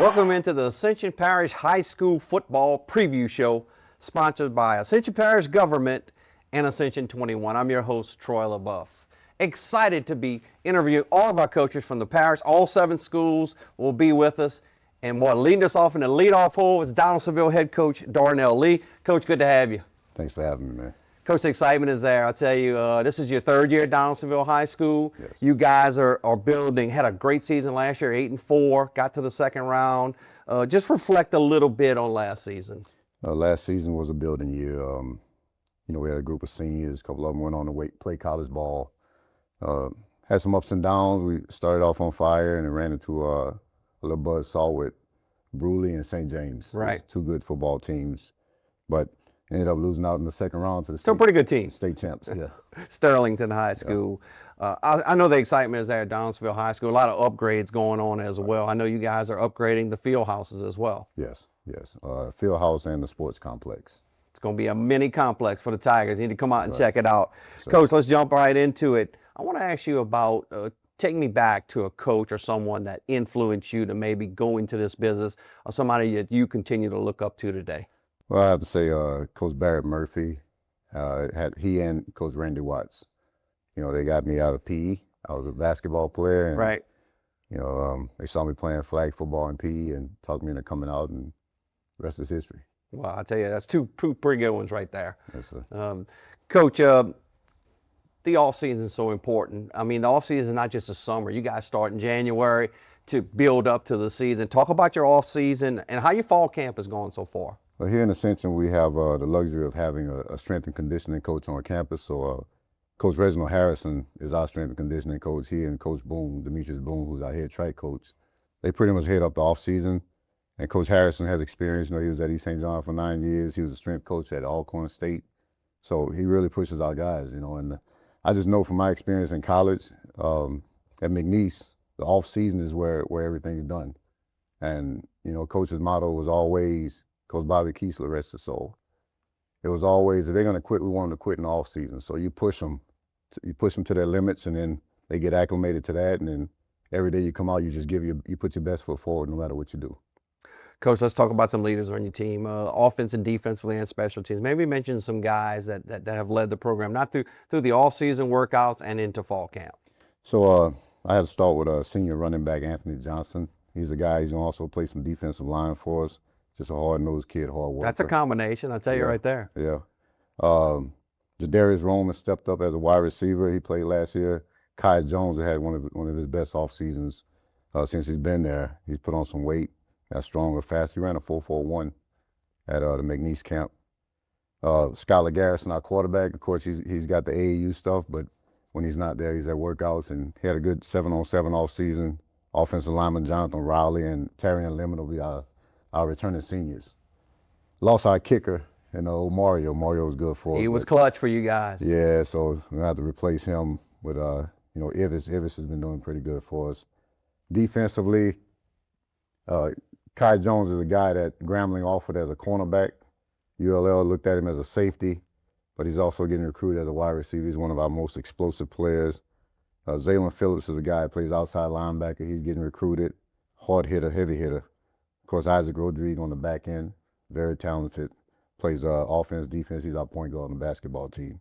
Welcome into the Ascension Parish High School Football Preview Show, sponsored by Ascension Parish Government and Ascension 21. I'm your host, Troy LaBeouf. Excited to be interviewing all of our coaches from the parish. All 7 schools will be with us. And leading us off in the leadoff hole is Donaldsonville head coach Darnell Lee. Coach, good to have you. Thanks for having me, man. Coach, the excitement is there. I'll tell you, this is your 3rd year at Donaldsonville High School. Yes. You guys are building, had a great season last year, 8-4, got to the 2nd round. Just reflect a little bit on last season. Last season was a building year. We had a group of seniors, a couple of them went on to play college ball. Had some ups and downs. We started off on fire and then ran into a little buzzsaw with Bruley and St. James. Right. 2 good football teams, but ended up losing out in the 2nd round to the Still pretty good team. State champs, yeah. Sterlington High School. Yeah. I know the excitement is there at Donaldsonville High School. A lot of upgrades going on as well. I know you guys are upgrading the field houses as well. Yes. Field house and the sports complex. It's going to be a mini complex for the Tigers. You need to come out and check it out. So, Coach, let's jump right into it. I want to ask you about, take me back to a coach or someone that influenced you to maybe go into this business, or somebody that you continue to look up to today. Well, I have to say Coach Barrett Murphy, he and Coach Randy Watts. They got me out of PE. I was a basketball player. And, right. They saw me playing flag football in PE and talked me into coming out, and the rest is history. Well, I'll tell you, that's 2 pretty good ones right there. Yes, sir. Coach, the offseason is so important. I mean, the offseason is not just the summer. You guys start in January to build up to the season. Talk about your offseason and how your fall camp is going so far. Well, here in Ascension, we have the luxury of having a strength and conditioning coach on campus. So Coach Reginald Harrison is our strength and conditioning coach. He and Coach Boone, Demetrius Boone, who's our head track coach, they pretty much head up the offseason. And Coach Harrison has experience. He was at East St. John for 9 years. He was a strength coach at Alcorn State. So he really pushes our guys, and I just know from my experience in college, at McNeese, the off-season is where everything's done. And, Coach's motto was always, Coach Bobby Kiesler, rest his soul. It was always, if they're going to quit, we want them to quit in the off-season. So you push them to their limits, and then they get acclimated to that. And then every day you come out, you just you put your best foot forward no matter what you do. Coach, let's talk about some leaders on your team, offense and defensively and special teams. Maybe mention some guys that have led the program, not through the off-season workouts and into fall camp. So I had to start with senior running back Anthony Johnson. He's a guy, he's going to also play some defensive line for us. Just a hard-nosed kid, hard worker. That's a combination, I'll tell you right there. Yeah. Jadarius Roman stepped up as a wide receiver. He played last year. Kai Jones had one of his best off seasons since he's been there. He's put on some weight, got stronger, fast. He ran a 4.41 at the McNeese camp. Skylar Garrison, our quarterback, of course, he's got the AAU stuff, but when he's not there, he's at workouts, and he had a good 7-on-7 off season. Offensive lineman Jonathan Rowley and Tarian Lemon will be our returning seniors. Lost our kicker, Mario. Mario was good for us. He was clutch for you guys. Yeah, so we're going to have to replace him with, Ivis. Ivis has been doing pretty good for us. Defensively, Kai Jones is a guy that Grambling offered as a cornerback. ULL looked at him as a safety, but he's also getting recruited as a wide receiver. He's one of our most explosive players. Zaylen Phillips is a guy that plays outside linebacker. He's getting recruited. Hard hitter, heavy hitter. Of course, Isaac Rodriguez on the back end, very talented, plays offense, defense. He's our point guard on the basketball team.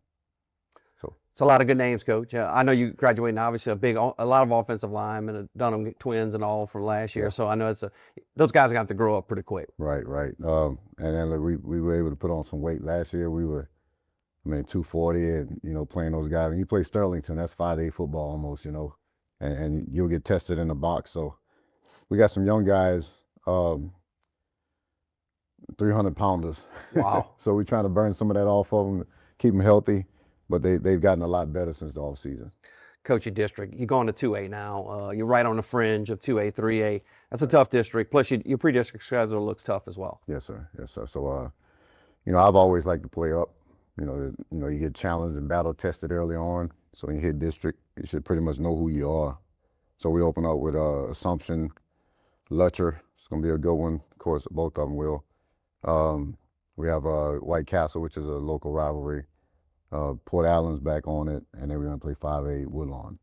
So it's a lot of good names, Coach. I know you graduated, obviously, a lot of offensive linemen, the Dunham twins and all from last year. Yeah. So I know those guys are going to have to grow up pretty quick. Right. And then we were able to put on some weight last year. We were, 240 and, playing those guys. And you play Sterlington, that's 5A football almost, and you'll get tested in the box. So we got some young guys. 300-pounders. Wow. So we're trying to burn some of that off of them, keep them healthy, but they've gotten a lot better since the off season. Coach, your district, you're going to 2A now. You're right on the fringe of 2A, 3A. That's a tough district. Plus, your pre-district schedule looks tough as well. Yes, sir. So, I've always liked to play up. You get challenged and battle tested early on. So when you hit district, you should pretty much know who you are. So we open up with Assumption, Lutcher. It's going to be a good one. Of course, both of them will. We have White Castle, which is a local rivalry. Port Allen's back on it, and then we're going to play 5A Woodlawn.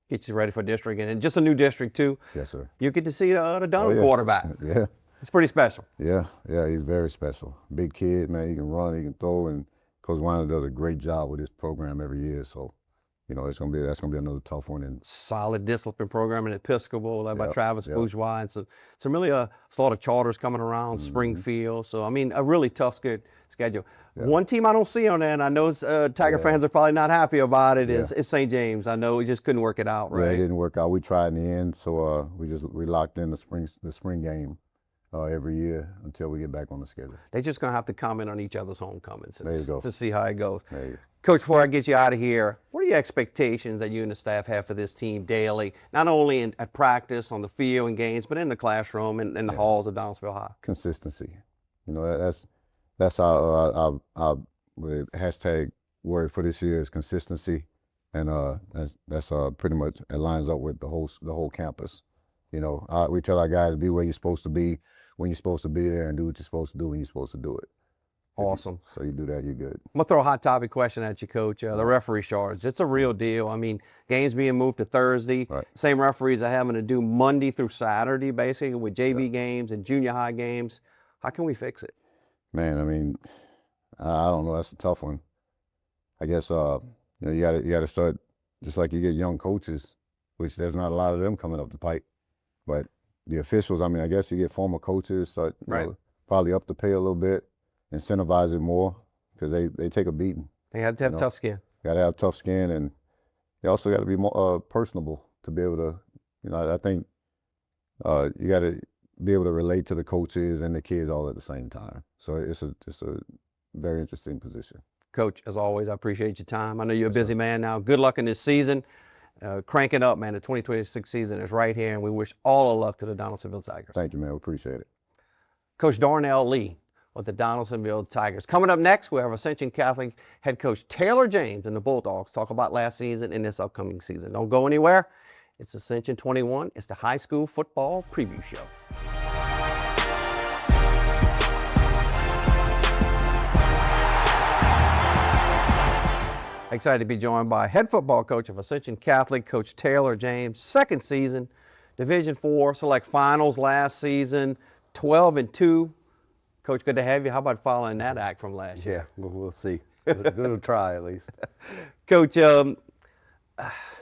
Get you ready for district, and just a new district too. Yes, sir. You get to see the Donald yeah. quarterback. Yeah. It's pretty special. Yeah, he's very special. Big kid, man. He can run, he can throw, and Coach Weiner does a great job with his program every year. So, that's gonna be another tough one. And solid discipline program in Episcopal, led by Travis Bourgeois, and some really a lot of charters coming around, Springfield. So I mean, a really tough, good schedule. Yeah. One team I don't see on that, and I know Tiger fans are probably not happy about it, is St. James. I know we just couldn't work it out, right? Yeah, it didn't work out. We tried in the end, so we locked in the spring game every year until we get back on the schedule. They're just gonna have to comment on each other's homecomings to see how it goes. There you go. Coach, before I get you out of here, what are your expectations that you and the staff have for this team daily, not only at practice, on the field and games, but in the classroom and in the halls of Donaldsonville High? Consistency. That's our hashtag word for this year is consistency, and that's pretty much it lines up with the whole campus. We tell our guys, be where you're supposed to be when you're supposed to be there, and do what you're supposed to do when you're supposed to do it. Awesome. So you do that, you're good. I'm going to throw a hot topic question at you, Coach. The referee charge. It's a real deal. I mean, games being moved to Thursday. Right. Same referees are having to do Monday through Saturday, basically, with JV games and junior high games. How can we fix it? Man, I mean, I don't know. That's a tough one. I guess you got to start, just like you get young coaches, which there's not a lot of them coming up the pipe. But the officials, I mean, I guess you get former coaches start probably up the pay a little bit, incentivize it more, because they take a beating. They have to have tough skin. Got to have tough skin, and they also got to be more personable to be able to, I think you got to be able to relate to the coaches and the kids all at the same time. So it's a very interesting position. Coach, as always, I appreciate your time. I know you're a busy man now. Good luck in this season. Crank it up, man. The 2026 season is right here, and we wish all the luck to the Donaldsonville Tigers. Thank you, man. We appreciate it. Coach Darnell Lee with the Donaldsonville Tigers. Coming up next, we have Ascension Catholic head coach Taylor James and the Bulldogs talk about last season and this upcoming season. Don't go anywhere. It's Ascension 21. It's the high school football preview show. Excited to be joined by head football coach of Ascension Catholic, Coach Taylor James. Second season, Division IV Select Finals last season, 12-2. Coach, good to have you. How about following that act from last year? Yeah, we'll see. We'll try at least. Coach,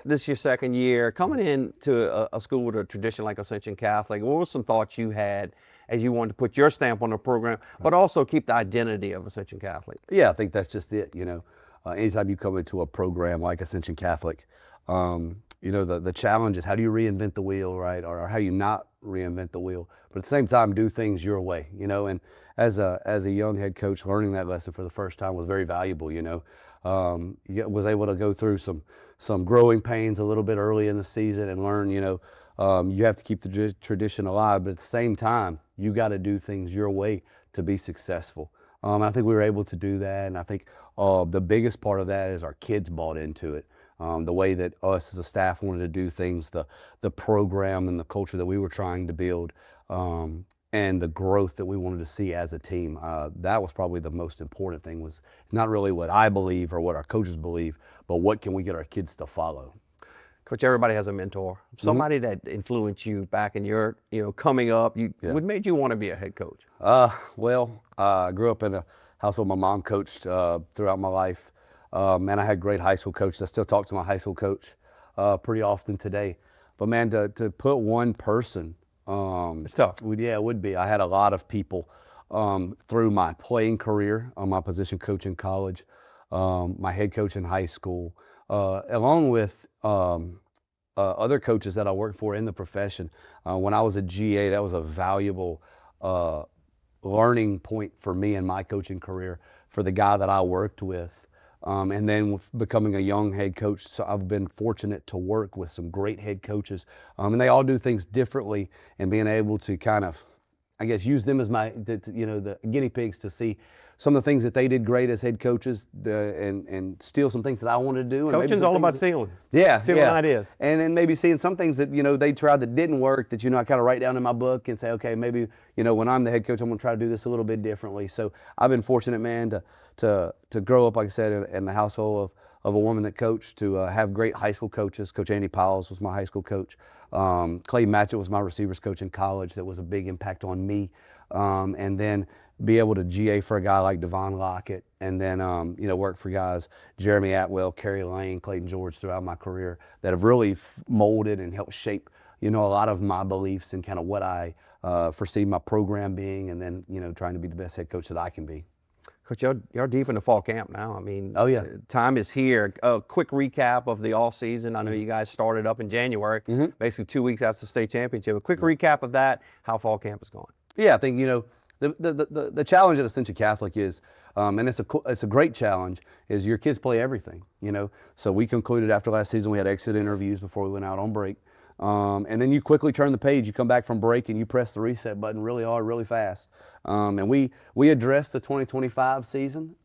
this is your second year. Coming into a school with a tradition like Ascension Catholic, what were some thoughts you had as you wanted to put your stamp on the program, but also keep the identity of Ascension Catholic? Yeah, I think that's just it, anytime you come into a program like Ascension Catholic, the challenge is how do you reinvent the wheel, right? Or how you not reinvent the wheel, but at the same time do things your way, and as a young head coach, learning that lesson for the first time was very valuable, was able to go through some growing pains a little bit early in the season and learn, you have to keep the tradition alive, but at the same time, you got to do things your way to be successful. And I think we were able to do that, and I think the biggest part of that is our kids bought into it. The way that us as a staff wanted to do things, the program and the culture that we were trying to build, and the growth that we wanted to see as a team. That was probably the most important thing, was not really what I believe or what our coaches believe, but what can we get our kids to follow. Coach, everybody has a mentor, somebody that influenced you back in your, coming up. What made you want to be a head coach? I grew up in a household my mom coached throughout my life. And I had great high school coaches. I still talk to my high school coach pretty often today. But man, to put one person, it's tough. It would be. I had a lot of people through my playing career, my position coach in college, my head coach in high school, along with other coaches that I worked for in the profession. When I was a GA, that was a valuable learning point for me in my coaching career, for the guy that I worked with. And then with becoming a young head coach, so I've been fortunate to work with some great head coaches, and they all do things differently, and being able to kind of, I guess, use them as the guinea pigs to see some of the things that they did great as head coaches, and steal some things that I wanted to do. Coaching's all about stealing. Stealing ideas. And then maybe seeing some things that, they tried that didn't work, that, I kind of write down in my book and say, okay, maybe, when I'm the head coach, I'm going to try to do this a little bit differently. So I've been fortunate, man, to grow up, like I said, in the household of a woman that coached, to have great high school coaches. Coach Andy Powles was my high school coach. Clay Matchett was my receivers coach in college. That was a big impact on me. And then be able to GA for a guy like Devon Lockett, and then work for guys Jeremy Atwell, Kerry Lane, Clayton George throughout my career that have really molded and helped shape a lot of my beliefs and kind of what I foresee my program being, and then trying to be the best head coach that I can be. Coach, you're deep into fall camp now. I mean, oh yeah, time is here. A quick recap of the off season. I know you guys started up in January, basically 2 weeks after the state championship. A quick recap of that, how fall camp is going. Yeah, I think the challenge at Ascension Catholic is, and it's a great challenge, is your kids play everything. So we concluded after last season we had exit interviews before we went out on break. And then you quickly turn the page, you come back from break and you press the reset button really hard, really fast. And we addressed the 2025 season.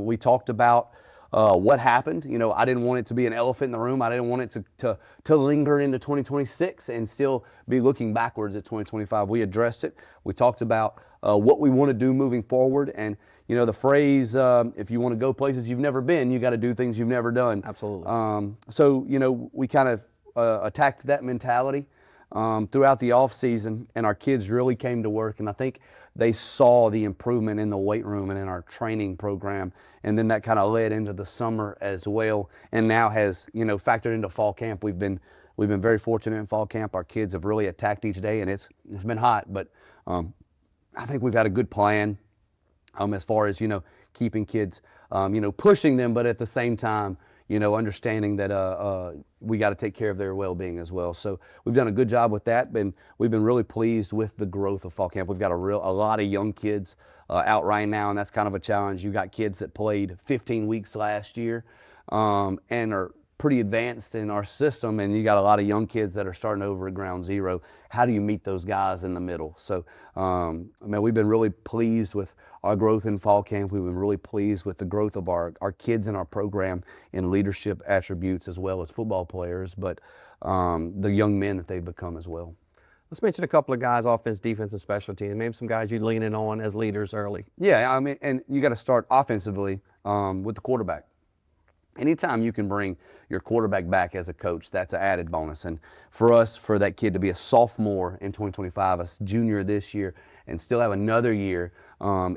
We talked about what happened. I didn't want it to be an elephant in the room. I didn't want it to linger into 2026 and still be looking backwards at 2025. We addressed it. We talked about what we want to do moving forward. And the phrase, if you want to go places you've never been, you got to do things you've never done. Absolutely. So we kind of attacked that mentality throughout the off season, and our kids really came to work, and I think they saw the improvement in the weight room and in our training program, and then that kind of led into the summer as well, and now has factored into fall camp. We've been very fortunate in fall camp. Our kids have really attacked each day, and it's been hot, but I think we've had a good plan as far as keeping kids, pushing them, but at the same time understanding that we got to take care of their well-being as well. So we've done a good job with that, and we've been really pleased with the growth of fall camp. We've got a lot of young kids out right now, and that's kind of a challenge. You got kids that played 15 weeks last year and are pretty advanced in our system, and you got a lot of young kids that are starting over at ground zero. How do you meet those guys in the middle? So, we've been really pleased with our growth in fall camp. We've been really pleased with the growth of our kids in our program in leadership attributes as well as football players, but the young men that they've become as well. Let's mention a couple of guys, offense, defense, and special teams. Maybe some guys you're leaning on as leaders early. Yeah, and you got to start offensively with the quarterback. Anytime you can bring your quarterback back as a coach, that's an added bonus. And for us, for that kid to be a sophomore in 2025, a junior this year, and still have another year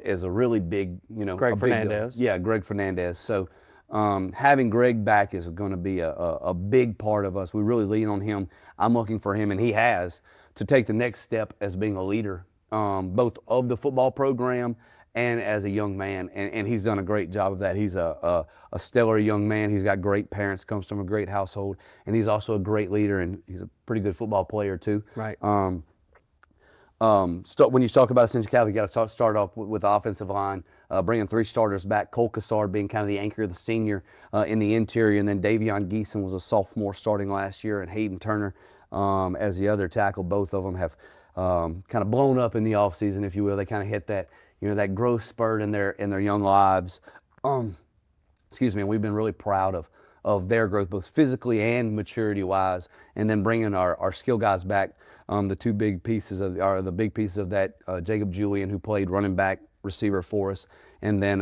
is a really big, Greg Fernandez. Greg Fernandez. So having Greg back is going to be a big part of us. We really lean on him. I'm looking for him, and he has, to take the next step as being a leader, both of the football program and as a young man, and he's done a great job of that. He's a stellar young man. He's got great parents, comes from a great household, and he's also a great leader, and he's a pretty good football player too. Right. When you talk about Ascension Catholic, you got to start off with the offensive line, bringing 3 starters back. Cole Cassard being kind of the anchor, the senior in the interior, and then Davion Geeson was a sophomore starting last year, and Hayden Turner as the other tackle. Both of them have kind of blown up in the offseason, if you will. They kind of hit that that growth spurt in their young lives. And we've been really proud of their growth, both physically and maturity-wise, and then bringing our skill guys back. The two big pieces are the big pieces of that, Jacob Julian, who played running back, receiver for us, and then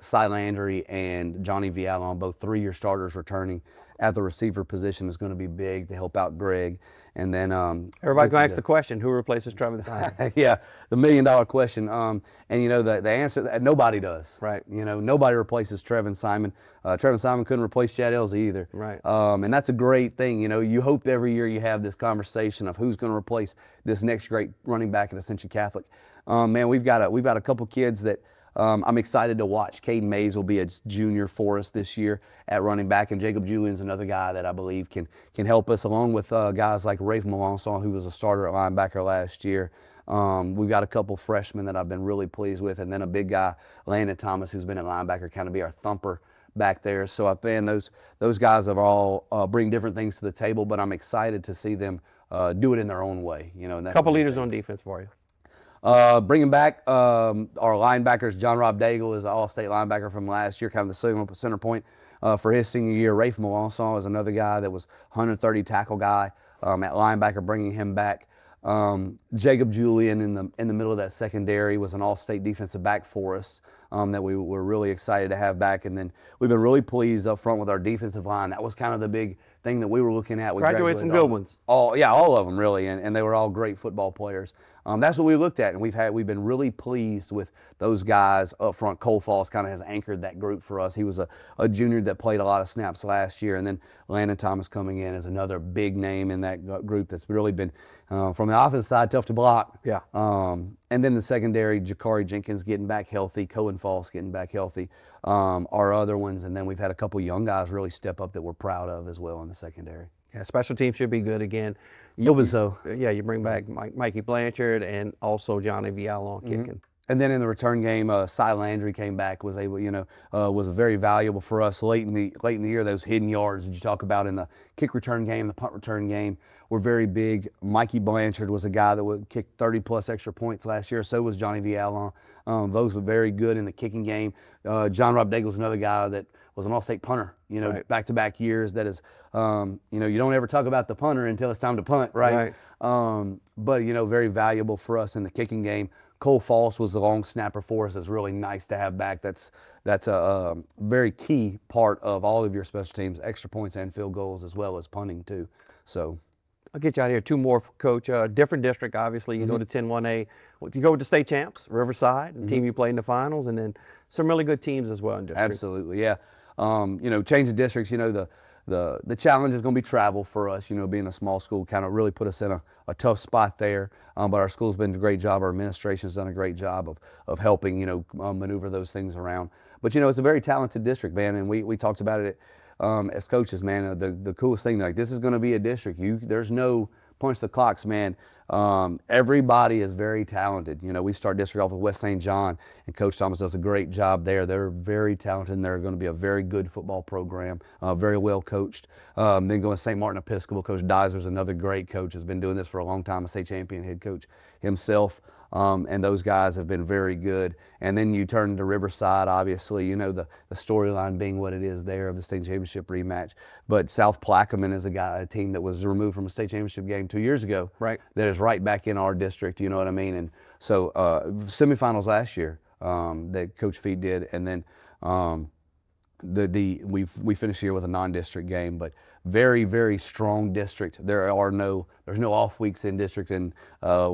Cy Landry and Johnny Vialon, both 3-year starters returning at the receiver position, is going to be big to help out Greg. And then everybody's going to ask the question: who replaces Trevin Simon? Yeah, the $1 million question. And the answer, nobody does. Right. Nobody replaces Trevin Simon. Trevin Simon couldn't replace Chad Elsie either. Right. And that's a great thing. You hope every year you have this conversation of who's going to replace this next great running back at Ascension Catholic. We've got a couple kids that I'm excited to watch. Caden Mays will be a junior for us this year at running back, and Jacob Julian's another guy that I believe can help us, along with guys like Rafe Melanson, who was a starter at linebacker last year. We've got a couple freshmen that I've been really pleased with, and then a big guy, Landon Thomas, who's been at linebacker, kind of be our thumper back there. So I think those guys have all bring different things to the table, but I'm excited to see them do it in their own way. A couple leaders on defense for you. Bringing back our linebackers. John Rob Daigle is an all-state linebacker from last year, kind of the center point for his senior year. Rafe Melanson is another guy that was 130 tackle guy at linebacker, bringing him back. Jacob Julian in the middle of that secondary was an all-state defensive back for us. that we were really excited to have back. And then we've been really pleased up front with our defensive line. That was kind of the big thing that we were looking at. We Graduated some good ones. All of them really, and they were all great football players. That's what we looked at, and we've been really pleased with those guys up front. Cole Falls kind of has anchored that group for us. He was a junior that played a lot of snaps last year, and then Landon Thomas coming in as another big name in that group that's really been, from the offensive side, tough to block. Yeah. And then the secondary, Jakari Jenkins getting back healthy, Cohen Falls getting back healthy, our other ones, and then we've had a couple young guys really step up that we're proud of as well in the secondary. Yeah, special teams should be good again. Hoping so. Yeah, you bring back Mikey Blanchard and also Johnny Vialon kicking. And then in the return game, Cy Landry came back, was able, was very valuable for us late in the year. Those hidden yards that you talk about in the kick return game, the punt return game, were very big. Mikey Blanchard was a guy that would kick 30-plus extra points last year. So was Johnny Vialon. Those were very good in the kicking game. John Rob Daigle's another guy that was an all-state punter, Right. back-to-back years. That is, you don't ever talk about the punter until it's time to punt, right? But, very valuable for us in the kicking game. Cole Falls was the long snapper for us. It's really nice to have back. That's a very key part of all of your special teams, extra points and field goals, as well as punting too. So I'll get you out of here. Two more, Coach. Different district, obviously. You go to 10-1A. You go with the state champs, Riverside, the team you played in the finals, and then some really good teams as well in district. Absolutely, yeah. Changing districts, the challenge is going to be travel for us, being a small school kind of really put us in a tough spot there. But our school's been a great job. Our administration's done a great job of helping, maneuver those things around. But, it's a very talented district, man, and we talked about it as coaches, man. The coolest thing, this is going to be a district. There's no punch the clocks, man. Everybody is very talented. We start district off with West St. John, and Coach Thomas does a great job there. They're very talented, and they're going to be a very good football program, very well coached. Then going to St. Martin Episcopal, Coach Dizer's another great coach, has been doing this for a long time, a state champion head coach himself. And those guys have been very good. And then you turn to Riverside, obviously, the storyline being what it is there of the state championship rematch. But South Plaquemine is a team that was removed from a state championship game 2 years ago. Right. That is right back in our district, you know what I mean? And so semifinals last year that Coach Feed did, and then we finished the year with a non-district game, but very, very strong district. There's no off weeks in district, and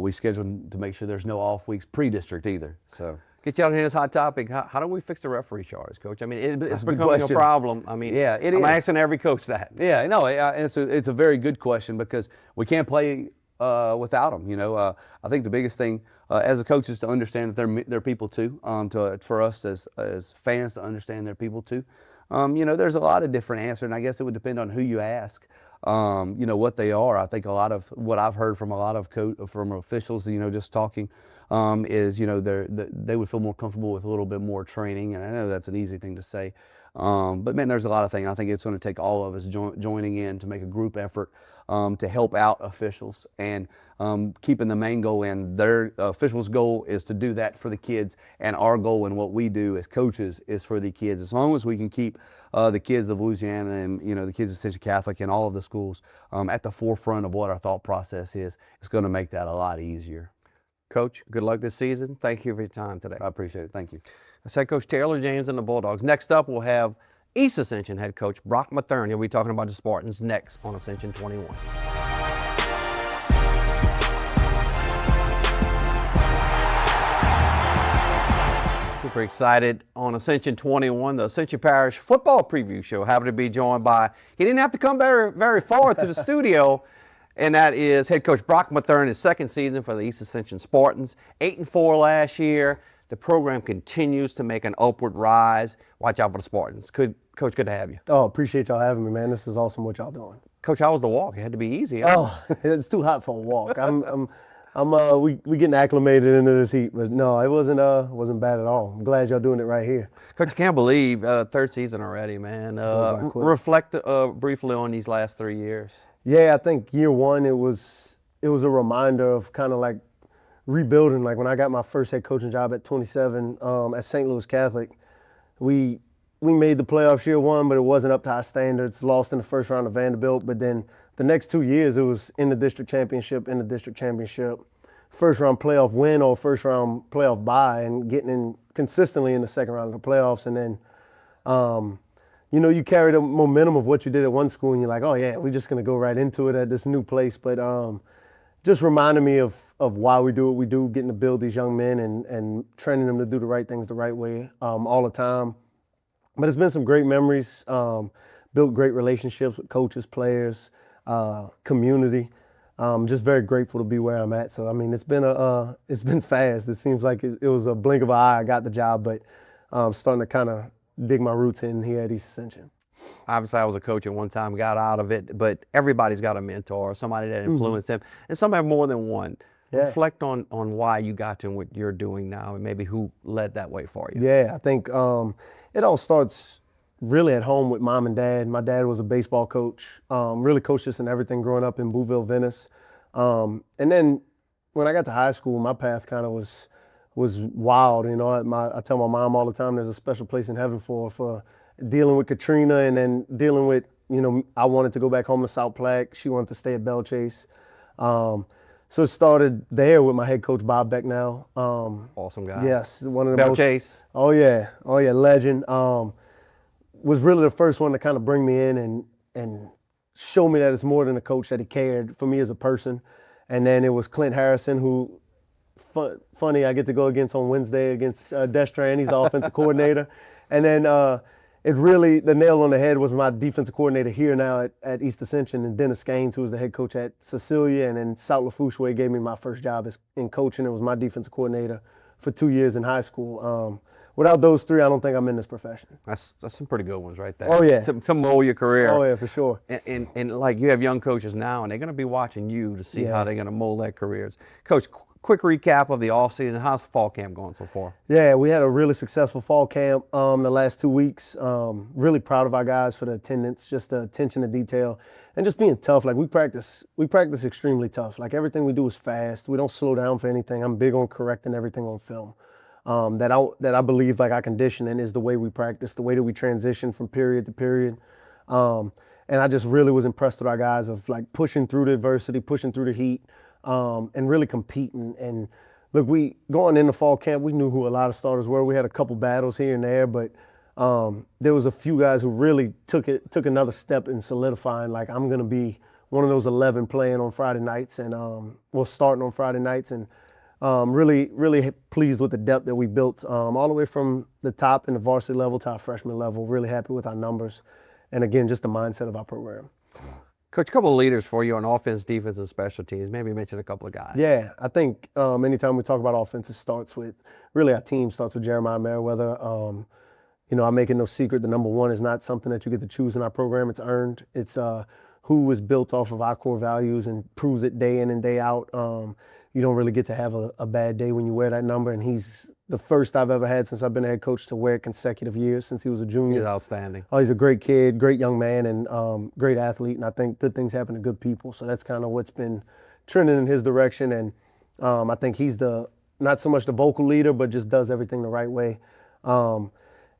we scheduled to make sure there's no off weeks pre-district either. So get you out here in this hot topic. How do we fix the referee charge, Coach? I mean, it's becoming a problem. I mean, yeah, I'm asking every coach that. Yeah, no, it's a very good question because we can't play without them. I think the biggest thing as a coach is to understand that they're people too. For us as fans to understand they're people too. There's a lot of different answers, and I guess it would depend on who you ask. What they are. I think a lot of what I've heard from a lot of from officials, just talking, is they would feel more comfortable with a little bit more training, and I know that's an easy thing to say. But man, there's a lot of things. I think it's going to take all of us joining in to make a group effort to help out officials and keeping the main goal in. Their officials' goal is to do that for the kids, and our goal and what we do as coaches is for the kids. As long as we can keep the kids of Louisiana and the kids of Ascension Catholic and all of the schools at the forefront of what our thought process is, it's going to make that a lot easier. Coach, good luck this season. Thank you for your time today. I appreciate it. Thank you. That's head coach Taylor James and the Bulldogs. Next up, we'll have East Ascension head coach Brock Mathern. He'll be talking about the Spartans next on Ascension 21. Super excited on Ascension 21, the Ascension Parish football preview show. Happy to be joined by, he didn't have to come very, very far to the studio, and that is head coach Brock Mathern, his second season for the East Ascension Spartans. 8-4 last year. The program continues to make an upward rise. Watch out for the Spartans. Coach, good to have you. Oh, appreciate y'all having me, man. This is awesome what y'all doing. Coach, how was the walk? It had to be easy. Oh, it's too hot for a walk. We getting acclimated into this heat, but no, it wasn't bad at all. I'm glad y'all doing it right here. Coach, I can't believe third season already, man. Reflect briefly on these last 3 years. Yeah, I think year one it was a reminder of kind of like rebuilding. Like when I got my first head coaching job at 27 at St. Louis Catholic, we made the playoffs year one, but it wasn't up to our standards. Lost in the first round of Vanderbilt, but then the next 2 years it was in the district championship, first round playoff win or first round playoff bye and getting in consistently in the second round of the playoffs. And then, you carry the momentum of what you did at one school and you're like, oh yeah, we're just going to go right into it at this new place. But just reminded me of why we do what we do, getting to build these young men and training them to do the right things the right way all the time. But it's been some great memories, built great relationships with coaches, players, community. Just very grateful to be where I'm at. So, I mean, it's been fast. It seems like it was a blink of an eye I got the job, but I'm starting to kind of dig my roots in here at East Ascension. Obviously, I was a coach at one time, got out of it, but everybody's got a mentor, somebody that influenced them, and some have more than one. Yeah. Reflect on why you got to what you're doing now and maybe who led that way for you. Yeah, I think it all starts really at home with mom and dad. My dad was a baseball coach, really coached us in everything growing up in Bouville, Venice. And then when I got to high school, my path kind of was wild. I tell my mom all the time there's a special place in heaven for dealing with Katrina and then dealing with, I wanted to go back home to South Platte. She wanted to stay at Belle Chase. So it started there with my head coach, Bob Becknell. Awesome guy. Yes, one of the Belle most. Chase. Oh yeah, legend. Was really the first one to kind of bring me in and show me that it's more than a coach, that he cared for me as a person. And then it was Clint Harrison, who, funny, I get to go against on Wednesday against Dutchtown. He's the offensive coordinator. And then the nail on the head was my defensive coordinator here now at East Ascension, and Dennis Gaines, who was the head coach at Cecilia, and then South Lafourche, where he gave me my first job in coaching. It was my defensive coordinator for 2 years in high school. Without those three, I don't think I'm in this profession. That's some pretty good ones right there. Oh, yeah. To mold your career. Oh, yeah, for sure. And like you have young coaches now, and they're going to be watching you to see Yeah. how they're going to mold their careers. Coach, quick recap of the offseason. How's fall camp going so far? Yeah, we had a really successful fall camp the last 2 weeks. Really proud of our guys for the attendance, just the attention to detail, and just being tough. Like we practice extremely tough. Like everything we do is fast. We don't slow down for anything. I'm big on correcting everything on film. That I believe like our conditioning is the way we practice, the way that we transition from period to period. And I just really was impressed with our guys of like pushing through the adversity, pushing through the heat, and really competing. And look, going into fall camp, we knew who a lot of starters were. We had a couple battles here and there, but there was a few guys who really took another step in solidifying, like I'm going to be one of those 11 playing on Friday nights and starting on Friday nights. And really, really pleased with the depth that we built all the way from the top in the varsity level to our freshman level. Really happy with our numbers. And again, just the mindset of our program. Coach, a couple of leaders for you on offense, defense, and special teams. Maybe mention a couple of guys. Yeah, I think anytime we talk about offense, it starts with, really our team starts with Jeremiah Merriweather. I make it no secret, the number one is not something that you get to choose in our program. It's earned. It's who is built off of our core values and proves it day in and day out. You don't really get to have a bad day when you wear that number, and he's the first I've ever had since I've been a head coach to wear it consecutive years since he was a junior. He's outstanding. Oh, he's a great kid, great young man, and great athlete, and I think good things happen to good people, so that's kind of what's been trending in his direction, and I think he's not so much the vocal leader, but just does everything the right way.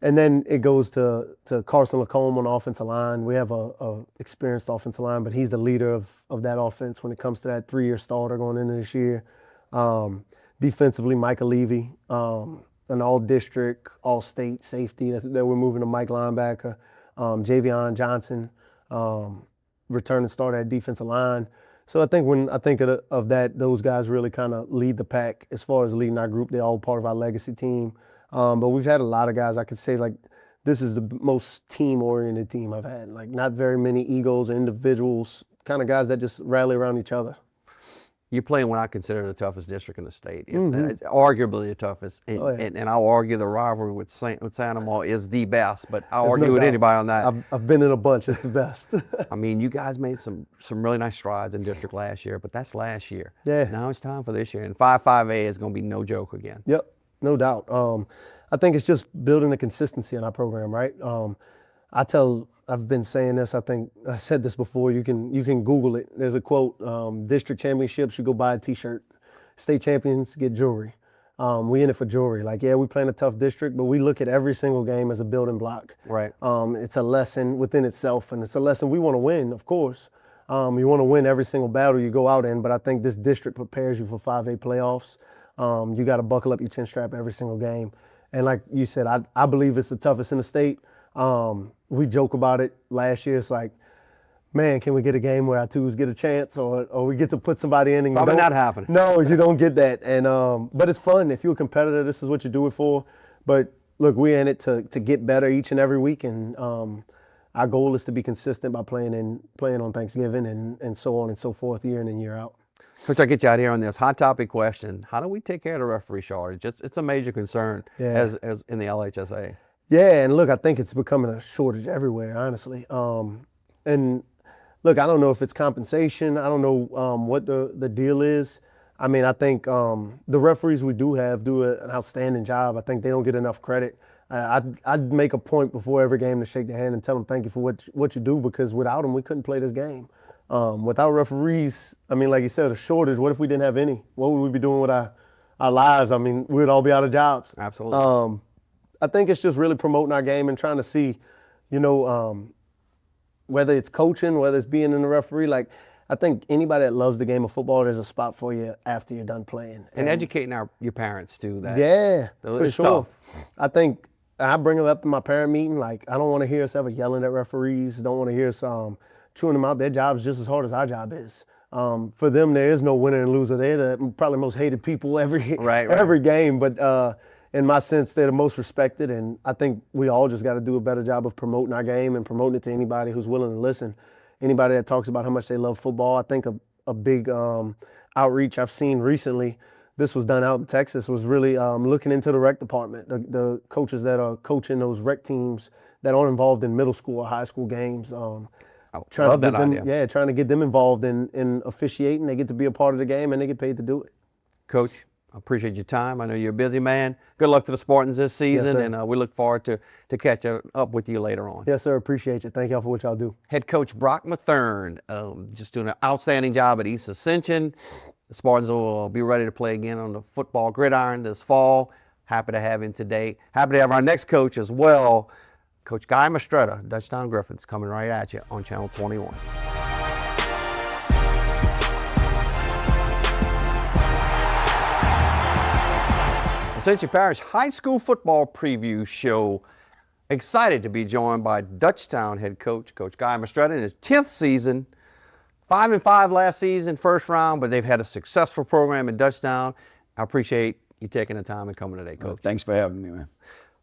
And then it goes to Carson Lacombe on the offensive line. We have a experienced offensive line, but he's the leader of that offense when it comes to that 3-year starter going into this year. Defensively, Micah Levy, an all-district, all-state safety that we're moving to Mike linebacker. Javion Johnson, returning starter at defensive line. So I think when I think of that, those guys really kind of lead the pack as far as leading our group. They're all part of our legacy team. But we've had a lot of guys, I could say, like, this is the most team-oriented team I've had. Like, not very many egos or individuals, kind of guys that just rally around each other. You play in what I consider the toughest district in the state. It's arguably the toughest. And I'll argue the rivalry with Santa Maria is the best, but I'll argue with anybody on that. I've been in a bunch. It's the best. I mean, you guys made some really nice strides in district last year, but that's last year. Yeah. Now it's time for this year. And 5-5A is going to be no joke again. Yep. No doubt. I think it's just building the consistency in our program, right? I've been saying this, I think I said this before, you can Google it. There's a quote, district championships, you go buy a t-shirt. State champions get jewelry. We in it for jewelry. Like, yeah, we play in a tough district, but we look at every single game as a building block. Right. It's a lesson within itself, and it's a lesson we want to win, of course. You want to win every single battle you go out in, but I think this district prepares you for 5A playoffs. You got to buckle up your chin strap every single game. And like you said, I believe it's the toughest in the state. We joke about it last year. It's like, man, can we get a game where our twos get a chance, or we get to put somebody in? And Probably not happening. No, you don't get that. And but it's fun. If you're a competitor, this is what you do it for. But look, we're in it to get better each and every week, and our goal is to be consistent by playing on Thanksgiving and so on and so forth, year in and year out. Coach, I'll get you out here on this hot topic question. How do we take care of the referee shortage? It's a major concern as in the LHSA. Yeah, and look, I think it's becoming a shortage everywhere, honestly. And look, I don't know if it's compensation. I don't know what the deal is. I mean, I think the referees we do have do an outstanding job. I think they don't get enough credit. I'd make a point before every game to shake their hand and tell them thank you for what you do, because without them, we couldn't play this game. Without referees, I mean, like you said, a shortage, what if we didn't have any? What would we be doing with our lives? I mean, we'd all be out of jobs. Absolutely. I think it's just really promoting our game and trying to see, whether it's coaching, whether it's being in the referee, like I think anybody that loves the game of football, there's a spot for you after you're done playing. And educating your parents too. Yeah, for sure. Tough. I think I bring it up in my parent meeting. Like, I don't want to hear us ever yelling at referees. Don't want to hear us chewing them out. Their job is just as hard as our job is. For them, there is no winner and loser. They're the probably most hated people every game. But in my sense, they're the most respected. And I think we all just got to do a better job of promoting our game and promoting it to anybody who's willing to listen. Anybody that talks about how much they love football. I think a big outreach I've seen recently, this was done out in Texas, was really looking into the rec department, the coaches that are coaching those rec teams that aren't involved in middle school or high school games. Love that idea. Yeah, trying to get them involved in officiating. They get to be a part of the game and they get paid to do it. Coach, I appreciate your time. I know you're a busy man. Good luck to the Spartans this season, sir. and we look forward to catching up with you later on. Yes, sir. Appreciate you. Thank y'all for what y'all do. Head coach Brock Mathern, just doing an outstanding job at East Ascension. The Spartans will be ready to play again on the football gridiron this fall. Happy to have him today. Happy to have our next coach as well, Coach Guy Mastretta, Dutchtown Griffins, coming right at you on Channel 21. Ascension Parish High School Football Preview Show. Excited to be joined by Dutchtown head coach, Coach Guy Mastretta, in his 10th season. 5-5 last season, first round, but they've had a successful program in Dutchtown. I appreciate you taking the time and coming today, Coach. Well, thanks for having me, man.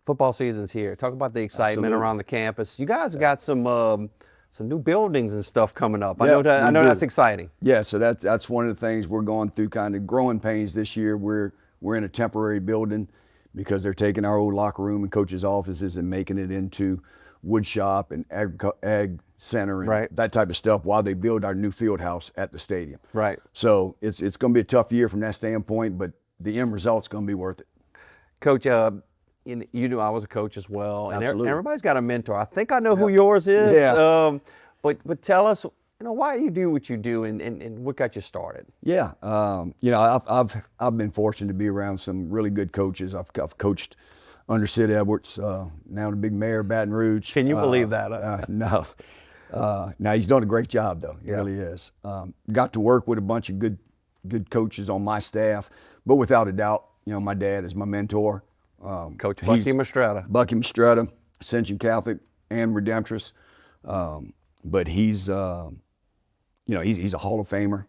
Football season's here. Talk about the excitement Absolutely. around the campus. You guys got some new buildings and stuff coming up. I Yeah, know we that's do. exciting. Yeah, so that's one of the things we're going through, kind of growing pains this year. We're in a temporary building because they're taking our old locker room and coaches' offices and making it into wood shop and ag center and Right. that type of stuff while they build our new field house at the stadium. Right. So it's going to be a tough year from that standpoint, but the end result's going to be worth it. Coach, you knew I was a coach as well. And Absolutely. everybody's got a mentor. I think I know who yours is. Yeah. But tell us, why you do what you do and what got you started? Yeah, I've been fortunate to be around some really good coaches. I've coached under Sid Edwards, now the big mayor of Baton Rouge. Can you believe that? No. Now he's done a great job though. He really is. Got to work with a bunch of good coaches on my staff, but without a doubt, my dad is my mentor. Coach Bucky Mastretta. Bucky Mastretta, Ascension Catholic and Redemptress. But he's a Hall of Famer,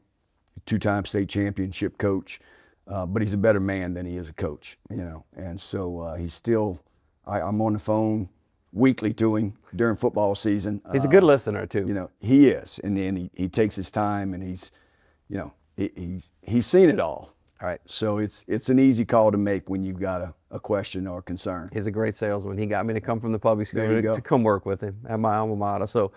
two-time state championship coach, but he's a better man than he is a coach, And so he's still, I'm on the phone weekly to him during football season. He's a good listener too. He is, and then he takes his time, and he's seen it all. All right. So it's an easy call to make when you've got a question or a concern. He's a great salesman. He got me to come from the public school There you go. to come work with him at my alma mater. So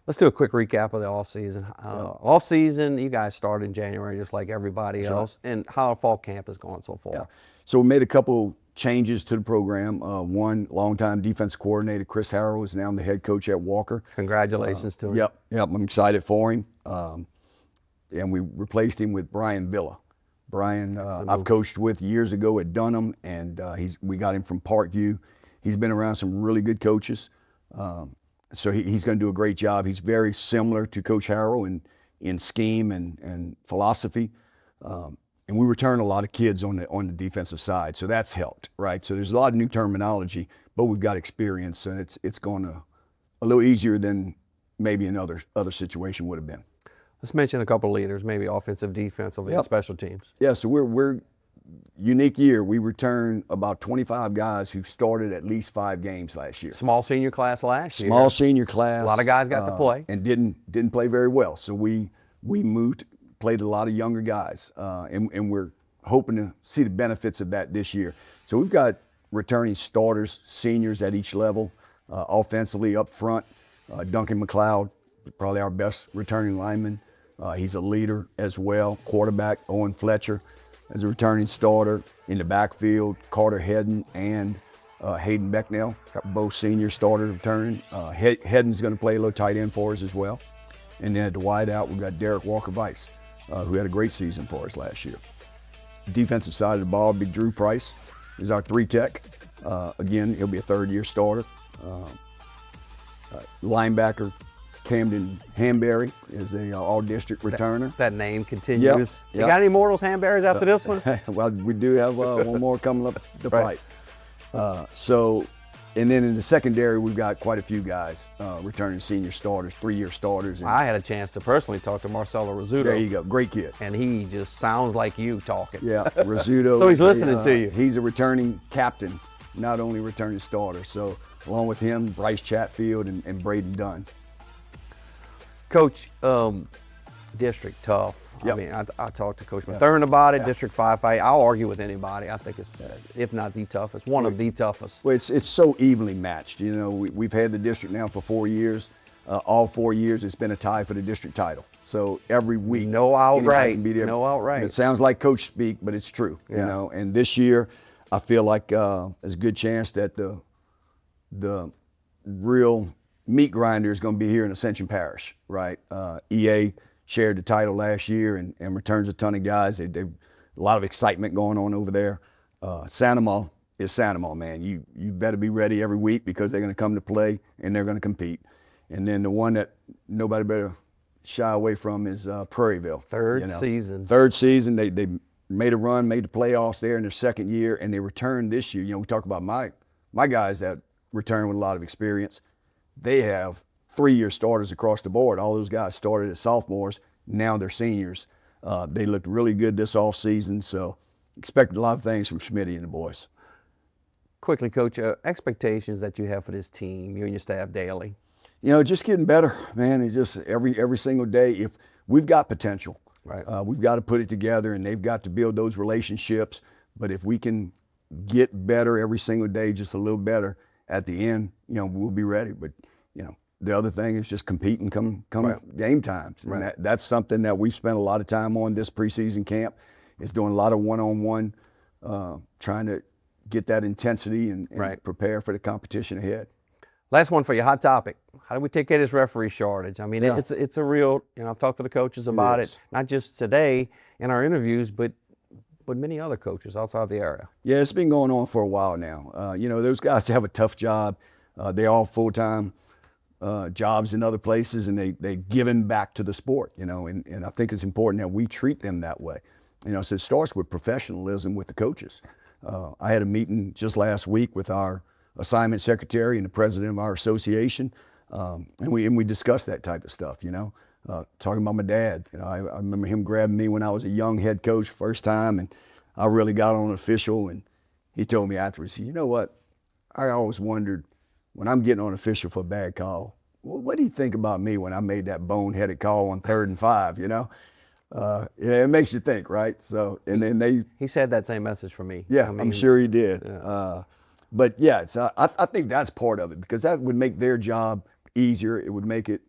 let's do a quick recap of the off season. Off season, you guys started in January just like everybody else. And how fall camp is going so far? Yeah. So we made a couple changes to the program. One, longtime defense coordinator Chris Harrell is now the head coach at Walker. Congratulations to him. Yep. I'm excited for him. And we replaced him with Brian Villa. Brian, I've coached with years ago at Dunham, and we got him from Parkview. He's been around some really good coaches. So he's going to do a great job. He's very similar to Coach Harrell in scheme and philosophy. And we return a lot of kids on the defensive side, so that's helped, right? So there's a lot of new terminology, but we've got experience, and it's going to a little easier than maybe another situation would have been. Let's mention a couple of leaders, maybe offensive, defensive, and special teams. Yeah, so we're unique year. We returned about 25 guys who started at least 5 games last year. Small senior class last year. Small senior class. A lot of guys got to play. And didn't play very well. So we moved, played a lot of younger guys, and we're hoping to see the benefits of that this year. So we've got returning starters, seniors at each level, offensively up front. Duncan McLeod, probably our best returning lineman. He's a leader as well. Quarterback, Owen Fletcher, as a returning starter. In the backfield, Carter Hedden and Hayden Becknell, both senior starters returning. Hedden's going to play a little tight end for us as well. And then at the wide out, we've got Derek Walker-Weiss, who had a great season for us last year. Defensive side of the ball, Big Drew Price is our 3-tech. Again, he'll be a third-year starter. Linebacker, Camden Hanberry is a all-district returner. That name continues. Yep. You got any more of those Hanberries after this one? Well, we do have one more coming up the pipe. And then in the secondary, we've got quite a few guys returning senior starters, 3-year starters. I had a chance to personally talk to Marcelo Rizzuto. There you go, great kid. And he just sounds like you talking. Yeah, Rizzuto. So he's listening to you. He's a returning captain, not only returning starter. So along with him, Bryce Chatfield and Braden Dunn. Coach, district tough. Yep. I mean, I talked to Coach Mathern about it. District 5A. I'll argue with anybody. I think it's, if not the toughest, one of the toughest. Well, it's so evenly matched. You know, we've had the district now for 4 years. All 4 years, it's been a tie for the district title. So every week, No outright. anybody can be there. No outright. It sounds like coach speak, but it's true. You know, and this year, I feel like there's a good chance that the real meat grinder is going to be here in Ascension Parish, right? EA shared the title last year and returns a ton of guys. They a lot of excitement going on over there. Sanoma is Sanoma, man. You better be ready every week because they're going to come to play and they're going to compete. And then the one that nobody better shy away from is Prairieville. Third season. Third season. They made a run, made the playoffs there in their second year, and they returned this year. You know, we talk about my guys that return with a lot of experience. They have 3-year starters across the board. All those guys started as sophomores. Now they're seniors. They looked really good this offseason, so expected a lot of things from Schmitty and the boys. Quickly, Coach, expectations that you have for this team, you and your staff daily. You know, just getting better, man. It's just every single day. If we've got potential, right? We've got to put it together, and they've got to build those relationships. But if we can get better every single day, just a little better at the end, you know, we'll be ready. But you know, the other thing is just competing come game times. And that's something that we've spent a lot of time on this preseason camp, is doing a lot of one-on-one, trying to get that intensity and prepare for the competition ahead. Last one for you, hot topic. How do we take care of this referee shortage? I mean, it's a real, you know, I've talked to the coaches about it, not just today in our interviews, but many other coaches outside the area. Yeah, it's been going on for a while now. You know, those guys have a tough job. They're all full-time jobs in other places, and they giving back to the sport, you know, and I think it's important that we treat them that way. You know, so it starts with professionalism with the coaches. I had a meeting just last week with our assignment secretary and the president of our association, and we discussed that type of stuff, you know. Talking about my dad, you know, I remember him grabbing me when I was a young head coach first time, and I really got on an official, and he told me afterwards, you know what, I always wondered when I'm getting on official for a bad call, well, what do you think about me when I made that boneheaded call on 3rd and 5, you know? It makes you think, right? So, and then he said that same message for me. Yeah, I mean, I'm sure he did. Yeah. But yeah, I think that's part of it, because that would make their job easier. It would make it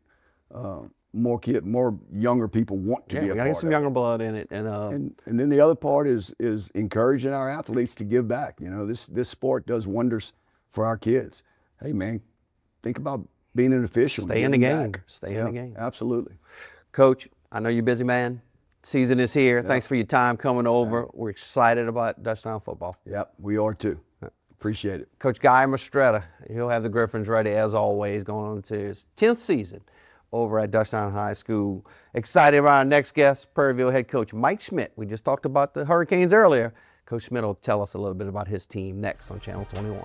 more younger people want to be a part of it. Get some younger blood in it, and then the other part is encouraging our athletes to give back. You know, this sport does wonders for our kids. Hey man, think about being an official. Stay in the game. Stay in the game. Absolutely. Coach, I know you're a busy man. Season is here. Thanks for your time coming over. We're excited about Dutchtown football. Yep, we are too. Appreciate it. Coach Guy Mastretta, he'll have the Griffins ready as always, going on to his 10th season over at Dutchtown High School. Excited about our next guest, Prairieville head coach Mike Schmidt. We just talked about the Hurricanes earlier. Coach Schmidt will tell us a little bit about his team next on Channel 21.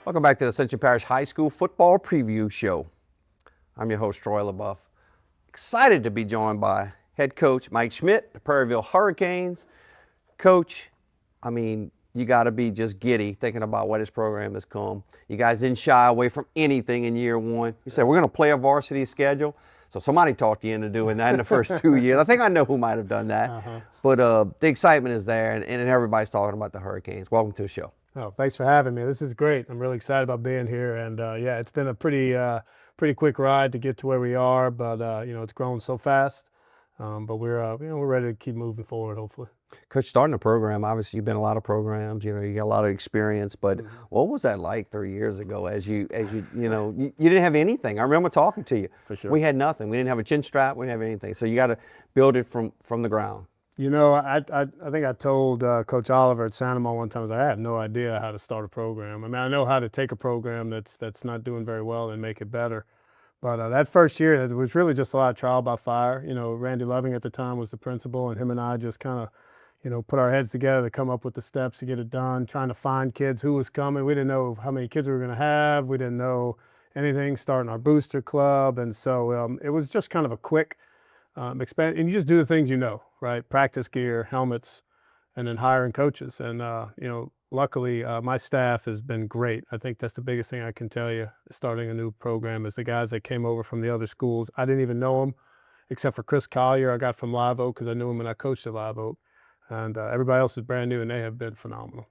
Welcome back to the Ascension Parish High School Football Preview Show. I'm your host, Troy LaBeouf. Excited to be joined by head coach Mike Schmidt, the Prairieville Hurricanes. Coach, I mean, you got to be just giddy thinking about what this program has come. You guys didn't shy away from anything in year one. You said, we're going to play a varsity schedule. So somebody talked you into doing that in the first 2 years. I think I know who might have done that. But the excitement is there, and everybody's talking about the Hurricanes. Welcome to the show. Oh, thanks for having me. This is great. I'm really excited about being here, and yeah, it's been a pretty quick ride to get to where we are, but you know, it's grown so fast. But we're we're ready to keep moving forward, hopefully. Coach, starting a program, obviously you've been in a lot of programs, you got a lot of experience, but what was that like 3 years ago as you didn't have anything? I remember talking to you. For sure. We had nothing. We didn't have a chin strap. We didn't have anything. So you got to build it from the ground. You know, I think I told Coach Oliver at Sanoma one time, I was like, I have no idea how to start a program. I mean, I know how to take a program that's not doing very well and make it better. But that first year, it was really just a lot of trial by fire. You know, Randy Loving at the time was the principal, and him and I just kind of, put our heads together to come up with the steps to get it done, trying to find kids, who was coming. We didn't know how many kids we were going to have. We didn't know anything, starting our booster club. And so it was just kind of a quick expand, and you just do the things right? Practice gear, helmets, and then hiring coaches. And luckily my staff has been great. I think that's the biggest thing I can tell you. Starting a new program is the guys that came over from the other schools. I didn't even know them, except for Chris Collier. I got from Live Oak because I knew him when I coached at Live Oak. And everybody else is brand new, and they have been phenomenal.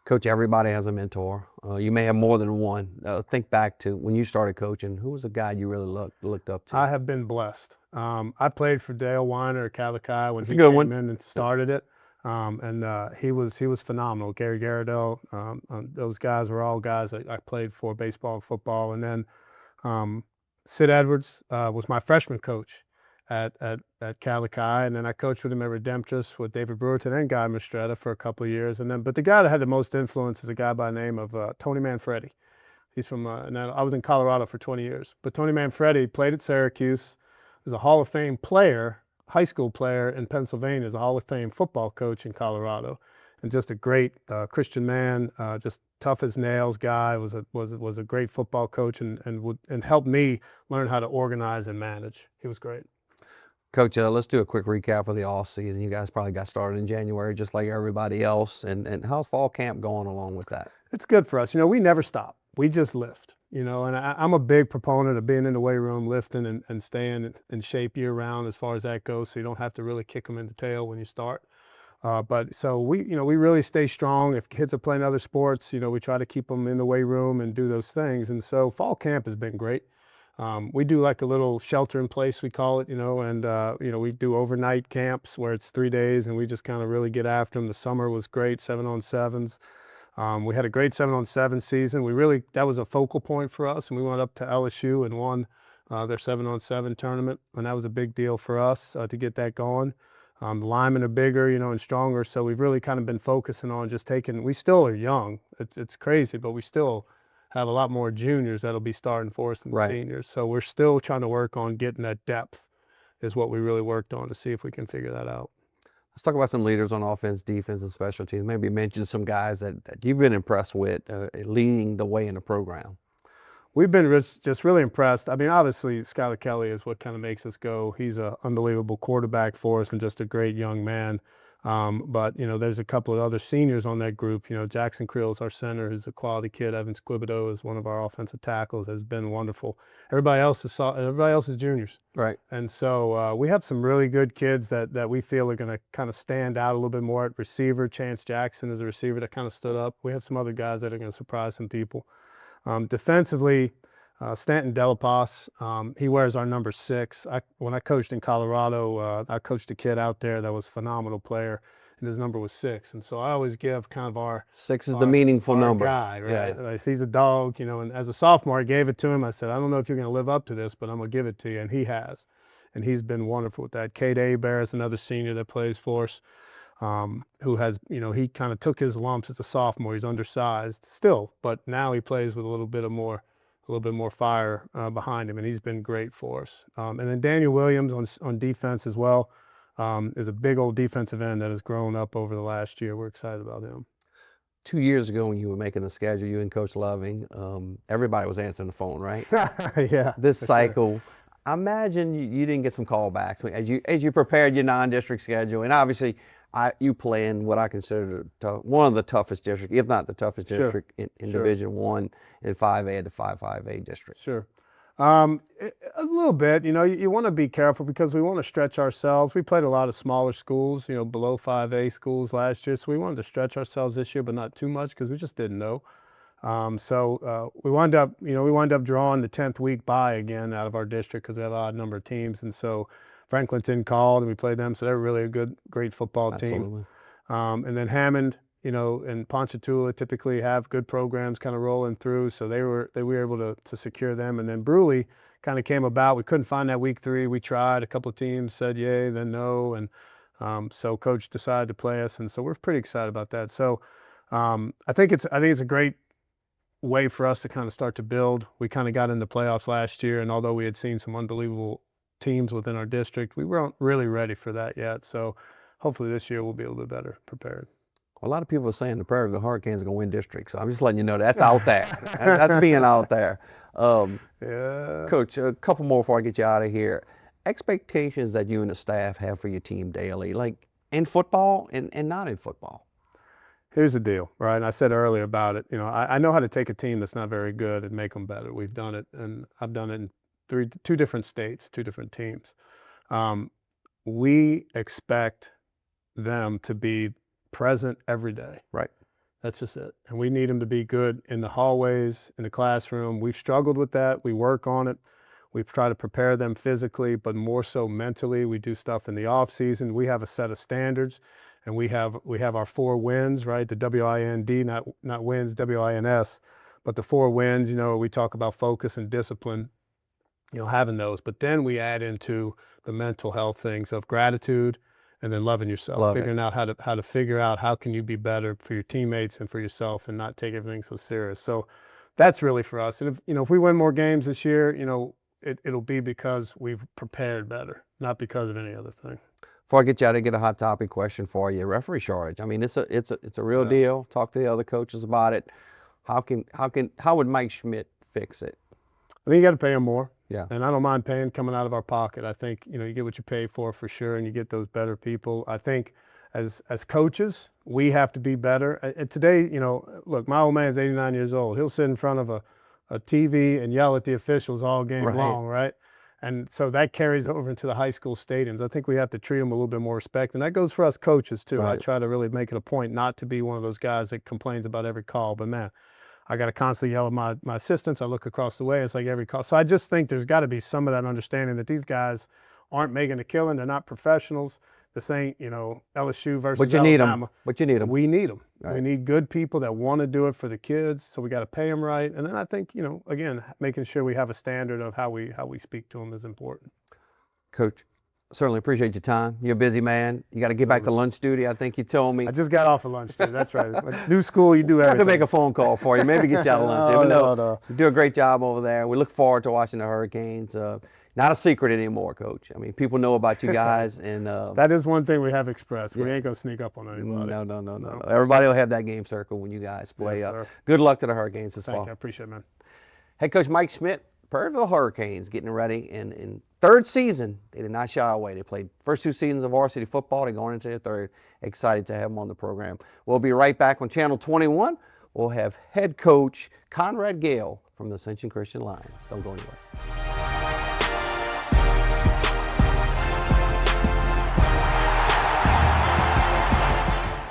Coach, everybody has a mentor. You may have more than one. Think back to when you started coaching. Who was the guy you really looked up to? I have been blessed. I played for Dale Weiner at Calicut when he good came one. in and started it. He was phenomenal. Gary Garadell, those guys were all guys that I played for, baseball and football. And then Sid Edwards was my freshman coach at Calicut, and then I coached with him at Redemptress with David Brewerton and Guy Mastretta for a couple of years. But the guy that had the most influence is a guy by the name of Tony Manfredi. He's from, I was in Colorado for 20 years. But Tony Manfredi played at Syracuse, is a Hall of Fame player, high school player in Pennsylvania, is a Hall of Fame football coach in Colorado, and just a great Christian man, just tough as nails guy. Was a great football coach and helped me learn how to organize and manage. He was great. Coach, let's do a quick recap of the off season. You guys probably got started in January, just like everybody else. And how's fall camp going along with that? It's good for us. We never stop. We just lift. And I'm a big proponent of being in the weight room, lifting and staying in shape year round as far as that goes, so you don't have to really kick them in the tail when you start. But so we really stay strong. If kids are playing other sports, we try to keep them in the weight room and do those things. And so fall camp has been great. We do like a little shelter in place, we call it, and we do overnight camps where it's 3 days, and we just kind of really get after them. The summer was great, 7-on-7s. We had a great 7-on-7 season. That was a focal point for us, and we went up to LSU and won their 7-on-7 tournament, and that was a big deal for us to get that going. The linemen are bigger, and stronger, so we've really kind of been focusing on just we still are young. It's crazy, but we still have a lot more juniors that'll be starting for us than seniors. So we're still trying to work on getting that depth is what we really worked on to see if we can figure that out. Let's talk about some leaders on offense, defense, and special teams. Maybe mention some guys that you've been impressed with leading the way in the program. We've been just really impressed. I mean, obviously, Skylar Kelly is what kind of makes us go. He's an unbelievable quarterback for us and just a great young man. But there's a couple of other seniors on that group. Jackson Creel's our center, who's a quality kid. Evan Squibido is one of our offensive tackles, has been wonderful. Everybody else is juniors. Right. And so we have some really good kids that we feel are going to kind of stand out a little bit more at receiver. Chance Jackson is a receiver that kind of stood up. We have some other guys that are going to surprise some people. Defensively, Stanton Delapas, he wears our number 6. When I coached in Colorado, I coached a kid out there that was a phenomenal player, and his number was 6. And so I always give kind of our 6 is the meaningful number. Guy, right? Yeah. If he's a dog, and as a sophomore, I gave it to him. I said, I don't know if you're going to live up to this, but I'm going to give it to you, and he has. and he's been wonderful with that. Cade Hebert is another senior that plays for us, who has, he kind of took his lumps as a sophomore. He's undersized still, but now he plays with a little bit more fire behind him, and he's been great for us. And then Daniel Williams on defense as well is a big old defensive end that has grown up over the last year. We're excited about him. 2 years ago when you were making the schedule, you and Coach Loving, everybody was answering the phone, right? Yeah. This cycle, I imagine you didn't get some callbacks as you prepared your non-district schedule, and obviously you play in what I consider one of the toughest districts, if not the toughest district in Division I and 5A to 5A district. Sure. A little bit, you want to be careful because we want to stretch ourselves. We played a lot of smaller schools, below 5A schools last year. So we wanted to stretch ourselves this year, but not too much because we just didn't know. So we wound up drawing the 10th week bye again out of our district because we have an odd number of teams. And so Franklinton called and we played them. So they're really a great football team. And then Hammond, and Ponchatoula typically have good programs kind of rolling through, so we were able to secure them. And then Bruley kind of came about. We couldn't find that week 3. We tried. A couple of teams said yay, then no, and so Coach decided to play us, and so we're pretty excited about that. So I think it's a great way for us to kind of start to build. We kind of got into playoffs last year, and although we had seen some unbelievable teams within our district, we weren't really ready for that yet. So hopefully this year we'll be a little bit better prepared. A lot of people are saying the Prairieville Hurricanes are going to win district, so I'm just letting you know that's out there. That's being out there. Yeah. Coach, a couple more before I get you out of here. Expectations that you and the staff have for your team daily, like in football and not in football. Here's the deal, right? And I said earlier about it. I know how to take a team that's not very good and make them better. We've done it, and I've done it in two different states, 2 different teams. We expect them to be present every day. Right. That's just it. And we need them to be good in the hallways, in the classroom. We've struggled with that. We work on it. We've tried to prepare them physically, but more so mentally. We do stuff in the off season. We have a set of standards, and we have our 4 wins, right? The WIND, not wins, WINS, but the 4 wins. We talk about focus and discipline, having those. But then we add into the mental health things of gratitude, and then loving yourself, figuring out how to figure out how can you be better for your teammates and for yourself, and not take everything so serious. So that's really for us. And if we win more games this year, it'll be because we've prepared better, not because of any other thing. Before I get you out, I get a hot topic question for you. Referee shortage. I mean, it's a real deal. Talk to the other coaches about it. How would Mike Schmidt fix it? I think you got to pay them more. Yeah. And I don't mind paying coming out of our pocket. I think, you get what you pay for sure, and you get those better people. I think as coaches, we have to be better. And today, look, my old man's 89 years old. He'll sit in front of a TV and yell at the officials all game long, right? And so that carries over into the high school stadiums. I think we have to treat them with a little bit more respect. And that goes for us coaches, too. Right. I try to really make it a point not to be one of those guys that complains about every call. But, man, I got to constantly yell at my assistants. I look across the way. It's like every call. So I just think there's got to be some of that understanding that these guys aren't making a killing. They're not professionals. This ain't, LSU versus But you Alabama. need them. But you need them. We need them. Right. We need good people that want to do it for the kids. So we got to pay them right. And then I think, again, making sure we have a standard of how we speak to them is important. Coach, certainly appreciate your time. You're a busy man. You got to get back to lunch duty, I think you told me. I just got off of lunch, dude. That's right. New school, you do I have everything. to make a phone call for you. Maybe get you out of lunch. No. You do a great job over there. We look forward to watching the Hurricanes. Not a secret anymore, Coach. I mean, people know about you guys. And that is one thing we have expressed. We ain't going to sneak up on anybody. No. Everybody will have that game circle when you guys play. Yes, sir. Good luck to the Hurricanes this Thank fall. you. I appreciate it, man. Head Coach Mike Schmidt, Prairieville Hurricanes, getting ready. In 3rd season, they did not shy away. They played first 2 seasons of varsity football. They're going into their 3rd. Excited to have them on the program. We'll be right back on Channel 21. We'll have head coach Conrad Gale from the Ascension Christian Lions. Don't go anywhere.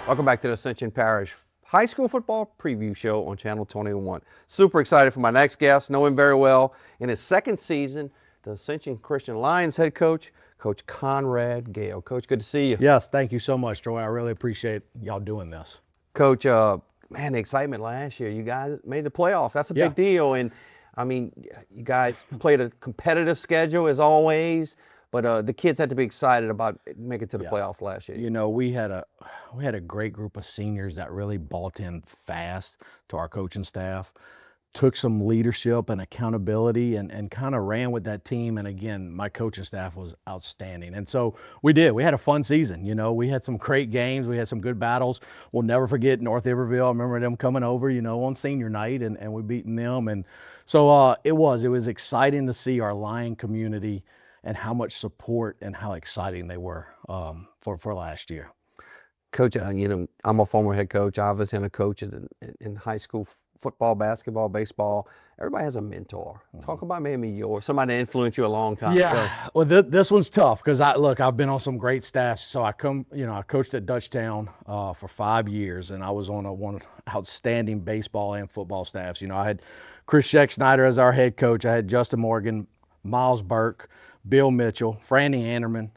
Welcome back to the Ascension Parish High School Football Preview Show on Channel 21. Super excited for my next guest. Know him very well. In his 2nd season, the Ascension Christian Lions head coach, Coach Conrad Gale. Coach, good to see you. Yes, thank you so much, Troy. I really appreciate y'all doing this. Coach, man, the excitement last year. You guys made the playoffs. That's a big deal. And, I mean, you guys played a competitive schedule as always. but the kids had to be excited about making it to the playoffs last year. You know, we had a great group of seniors that really bought in fast to our coaching staff, took some leadership and accountability and kind of ran with that team. And again, my coaching staff was outstanding. And so we had a fun season. You know, we had some great games. We had some good battles. We'll never forget North Iberville. I remember them coming over, you know, on senior night and we beating them. And so it was exciting to see our Lion community and how much support and how exciting they were for last year. Coach, you know, I'm a former head coach. Obviously, I'm a coach in high school football, basketball, baseball. Everybody has a mentor. Talk about maybe yours, somebody that influenced you a long time. Yeah, well, this one's tough because I've been on some great staffs. So I coached at Dutchtown for 5 years, and I was on one outstanding baseball and football staffs. You know, I had Chris Scheck-Snyder as our head coach. I had Justin Morgan, Miles Burke, Bill Mitchell, Franny Anderman,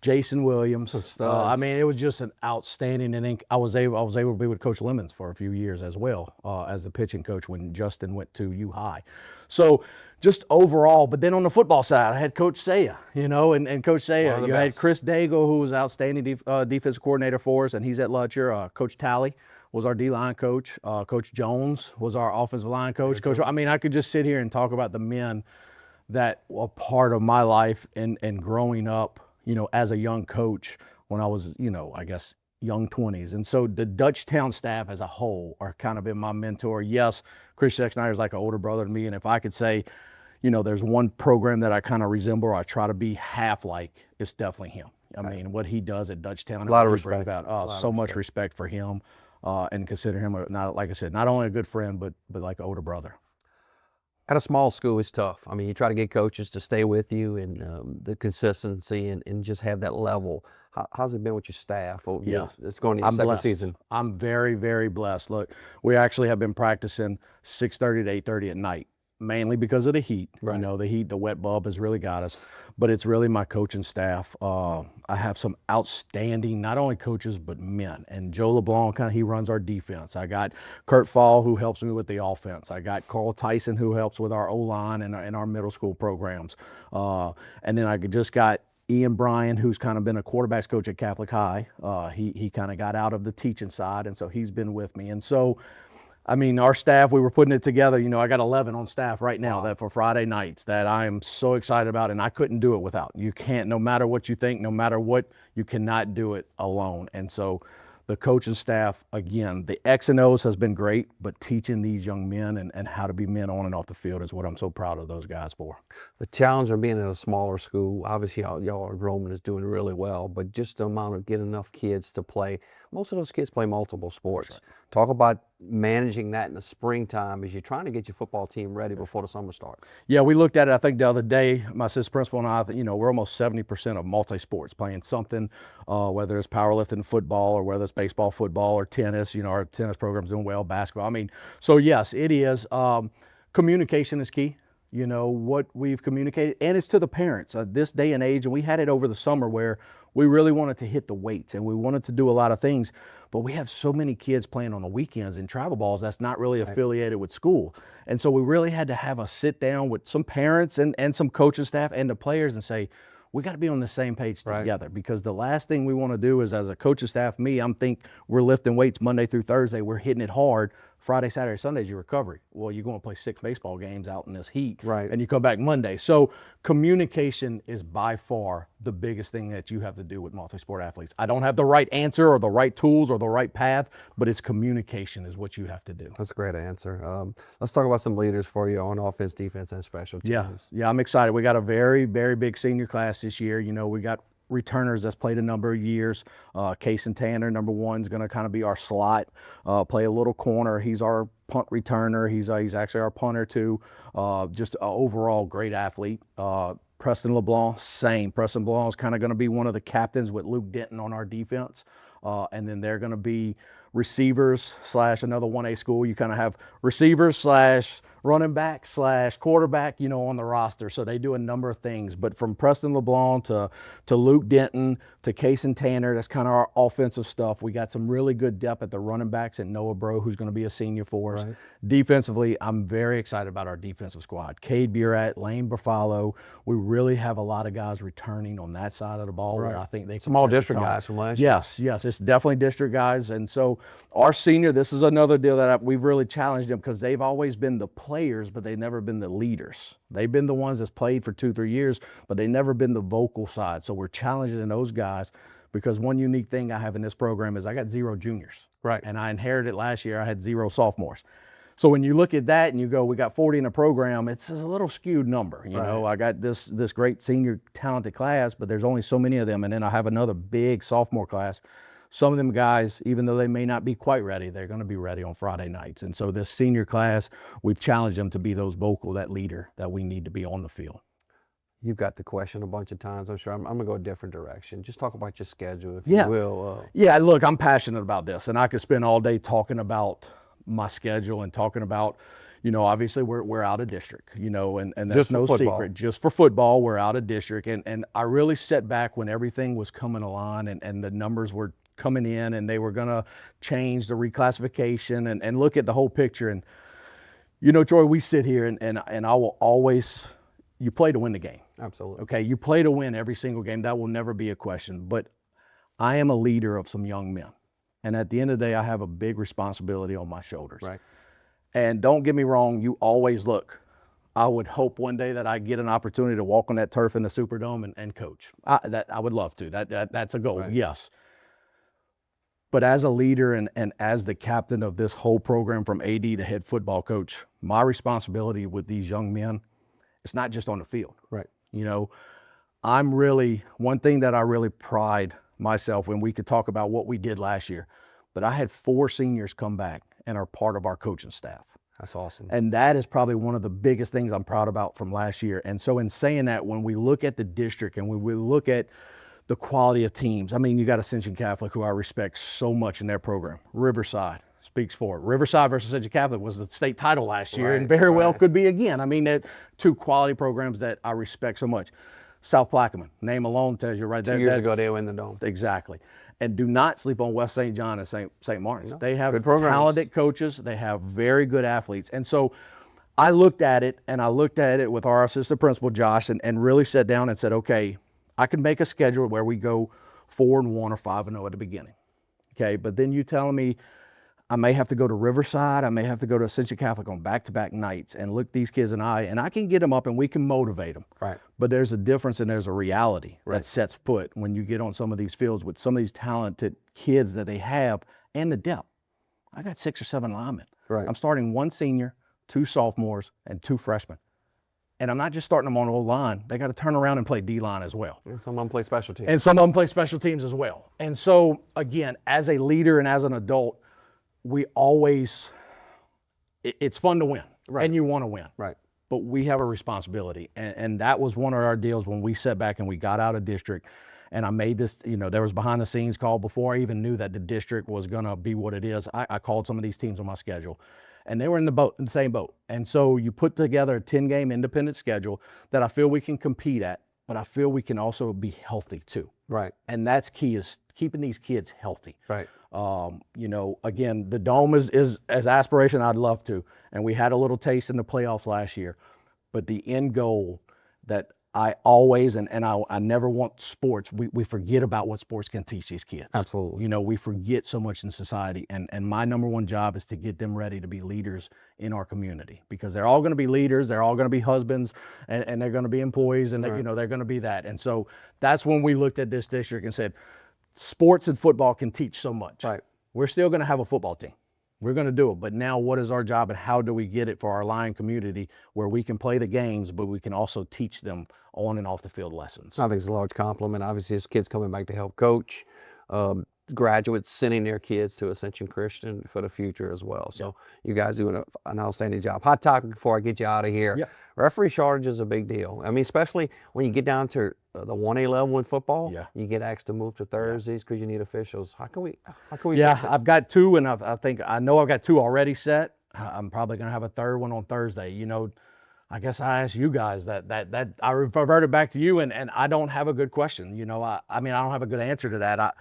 Jason Williams. I mean, it was just an outstanding inning. I was able to be with Coach Lemons for a few years as well as the pitching coach when Justin went to U High. So just overall, but then on the football side, I had Coach Saya, you know, and Coach Saya. You had Chris Dago, who was outstanding defensive coordinator for us, and he's at Lutcher. Coach Talley was our D-line coach. Coach Jones was our offensive line coach. I mean, I could just sit here and talk about the men that were part of my life and growing up, you know, as a young coach when I was, you know, I guess young 20s. And so the Dutchtown staff as a whole are kind of been my mentor. Yes, Chris Scheck-Snyder is like an older brother to me. And if I could say, you know, there's one program that I kind of resemble, or I try to be half like, it's definitely him. I mean, what he does at Dutchtown. A lot of respect. So much respect for him and consider him, like I said, not only a good friend, but like an older brother. At a small school, it's tough. I mean, you try to get coaches to stay with you and the consistency and just have that level. How's it been with your staff? It's going to your second season. I'm very, very blessed. Look, we actually have been practicing 6:30 to 8:30 at night, mainly because of the heat. Right. You know, the heat, the wet bulb has really got us. But it's really my coaching staff. I have some outstanding, not only coaches, but men. And Joe LeBlanc, he runs our defense. I got Kurt Fall, who helps me with the offense. I got Carl Tyson, who helps with our O-line and our middle school programs. And then I just got Ian Bryan, who's kind of been a quarterbacks coach at Catholic High. He kind of got out of the teaching side, and so he's been with me. And so, I mean, our staff, we were putting it together. You know, I got 11 on staff right now that for Friday nights that I am so excited about, and I couldn't do it without. You can't, no matter what you think, no matter what, you cannot do it alone. And so the coaching staff, again, the X and O's has been great, but teaching these young men and how to be men on and off the field is what I'm so proud of those guys for. The challenge of being in a smaller school, obviously y'all enrollment is doing really well, but just the amount of getting enough kids to play. Most of those kids play multiple sports. Right. Talk about managing that in the springtime as you're trying to get your football team ready before the summer starts. Yeah, we looked at it, I think, the other day, my assistant principal and I, you know, we're almost 70% of multi-sports, playing something, whether it's powerlifting, football, or whether it's baseball, football, or tennis. You know, our tennis program's doing well, basketball. I mean, so yes, it is. Communication is key. You know, what we've communicated, and it's to the parents. This day and age, and we had it over the summer where we really wanted to hit the weights and we wanted to do a lot of things, but we have so many kids playing on the weekends in travel balls that's not really affiliated with school. And so we really had to have a sit down with some parents and some coaching staff and the players and say, we got to be on the same page together, because the last thing we want to do is, as a coaching staff, we're lifting weights Monday through Thursday, we're hitting it hard. Friday, Saturday, Sunday is your recovery. Well, you're going to play 6 baseball games out in this heat, and you come back Monday. So communication is by far the biggest thing that you have to do with multi-sport athletes. I don't have the right answer or the right tools or the right path, but it's communication is what you have to do. That's a great answer. Let's talk about some leaders for you on offense, defense, and special teams. Yeah, I'm excited. We got a very, very big senior class this year. You know, we got returners that's played a number of years. Kason Tanner, number 1, is going to kind of be our slot, play a little corner. He's our punt returner. He's actually our punter too. Just an overall great athlete. Preston LeBlanc, same. Preston LeBlanc is kind of going to be one of the captains with Luke Denton on our defense. And then they're going to be receivers / another 1A school. You kind of have receivers / running back / quarterback, on the roster. So they do a number of things. But from Preston LeBlanc to Luke Denton to Case and Tanner, that's kind of our offensive stuff. We got some really good depth at the running backs and Noah Bro, who's going to be a senior for us. Right. Defensively, I'm very excited about our defensive squad. Cade Burat, Lane Buffalo. We really have a lot of guys returning on that side of the ball. Right. Where I think they some all district guys from last year. Yes, it's definitely district guys. And so our senior, this is another deal that we've really challenged them because they've always been the players, but they've never been the leaders. They've been the ones that's played for 2-3 years, but they've never been the vocal side. So we're challenging those guys because one unique thing I have in this program is I got 0 juniors. Right. And I inherited last year, I had 0 sophomores. So when you look at that and you go, we got 40 in a program, it's a little skewed number. You know, I got this great senior talented class, but there's only so many of them. And then I have another big sophomore class. Some of them guys, even though they may not be quite ready, they're going to be ready on Friday nights. And so this senior class, we've challenged them to be those vocal, that leader that we need to be on the field. You've got the question a bunch of times. I'm sure I'm going to go a different direction. Just talk about your schedule, if you will. Yeah, look, I'm passionate about this, and I could spend all day talking about my schedule and talking about, obviously we're out of district, and that's no secret. Just for football, we're out of district. And I really set back when everything was coming along and the numbers were coming in and they were going to change the reclassification and look at the whole picture. And, Troy, we sit here and I will always, you play to win the game. Absolutely. Okay, you play to win every single game. That will never be a question. But I am a leader of some young men. And at the end of the day, I have a big responsibility on my shoulders. Right. And don't get me wrong, you always look. I would hope one day that I get an opportunity to walk on that turf in the Superdome and coach. I would love to. That's a goal, yes. But as a leader and as the captain of this whole program from AD to head football coach, my responsibility with these young men, it's not just on the field. Right. One thing that I really pride myself when we could talk about what we did last year, but I had 4 seniors come back and are part of our coaching staff. That's awesome. And that is probably one of the biggest things I'm proud about from last year. And so in saying that, when we look at the district and when we look at the quality of teams, you got Ascension Catholic, who I respect so much in their program. Riverside speaks for it. Riverside versus Ascension Catholic was the state title last year and very well could be again. They're 2 quality programs that I respect so much. South Plaquemine, name alone tells you right there. 2 years ago, they were in the Dome. Exactly. And do not sleep on West St. John and St. Martin's. No, they have good programs. Talented coaches. They have very good athletes. And so I looked at it, with our assistant principal, Josh, and really sat down and said, okay, I can make a schedule where we go 4-1 or 5-0 at the beginning. Okay, but then you telling me I may have to go to Riverside, I may have to go to Ascension Catholic on back-to-back nights and look these kids in the eye, and I can get them up and we can motivate them. Right. But there's a difference and there's a reality that sets foot when you get on some of these fields with some of these talented kids that they have and the depth. I got 6 or 7 linemen. Right. I'm starting 1 senior, 2 sophomores, and 2 freshmen. And I'm not just starting them on the old line. They got to turn around and play D-line as well. And some of them play special teams. And some of them play special teams as well. And so, again, as a leader and as an adult, we always, it's fun to win. Right. And you want to win. Right. But we have a responsibility. And that was one of our deals when we sat back and we got out of district. And I made this, there was behind the scenes call before I even knew that the district was going to be what it is. I called some of these teams on my schedule. And they were in the same boat. And so you put together a 10-game independent schedule that I feel we can compete at, but I feel we can also be healthy too. Right. And that's key, is keeping these kids healthy. Right. Again, the Dome is as aspiration I'd love to. And we had a little taste in the playoffs last year. But the end goal that I always, and I never want sports, we forget about what sports can teach these kids. Absolutely. We forget so much in society. And my number one job is to get them ready to be leaders in our community, because they're all going to be leaders. They're all going to be husbands, and they're going to be employees, and they're going to be that. And so that's when we looked at this district and said, sports and football can teach so much. Right. We're still going to have a football team. We're going to do it. But now what is our job, and how do we get it for our Lion community where we can play the games, but we can also teach them on and off the field lessons? I think it's a large compliment. Obviously, there's kids coming back to help coach, graduates sending their kids to Ascension Christian for the future as well. So you guys do an outstanding job. Hot topic before I get you out of here. Yep. Referee shortage is a big deal. Especially when you get down to the 1A level in football, you get asked to move to Thursdays because you need officials. How can we fix it? I've got 2, and I know I've got 2 already set. I'm probably going to have a third one on Thursday. You know, I guess I asked you guys that I reverted back to you, and I don't have a good question. You know, I mean, I don't have a good answer to that. I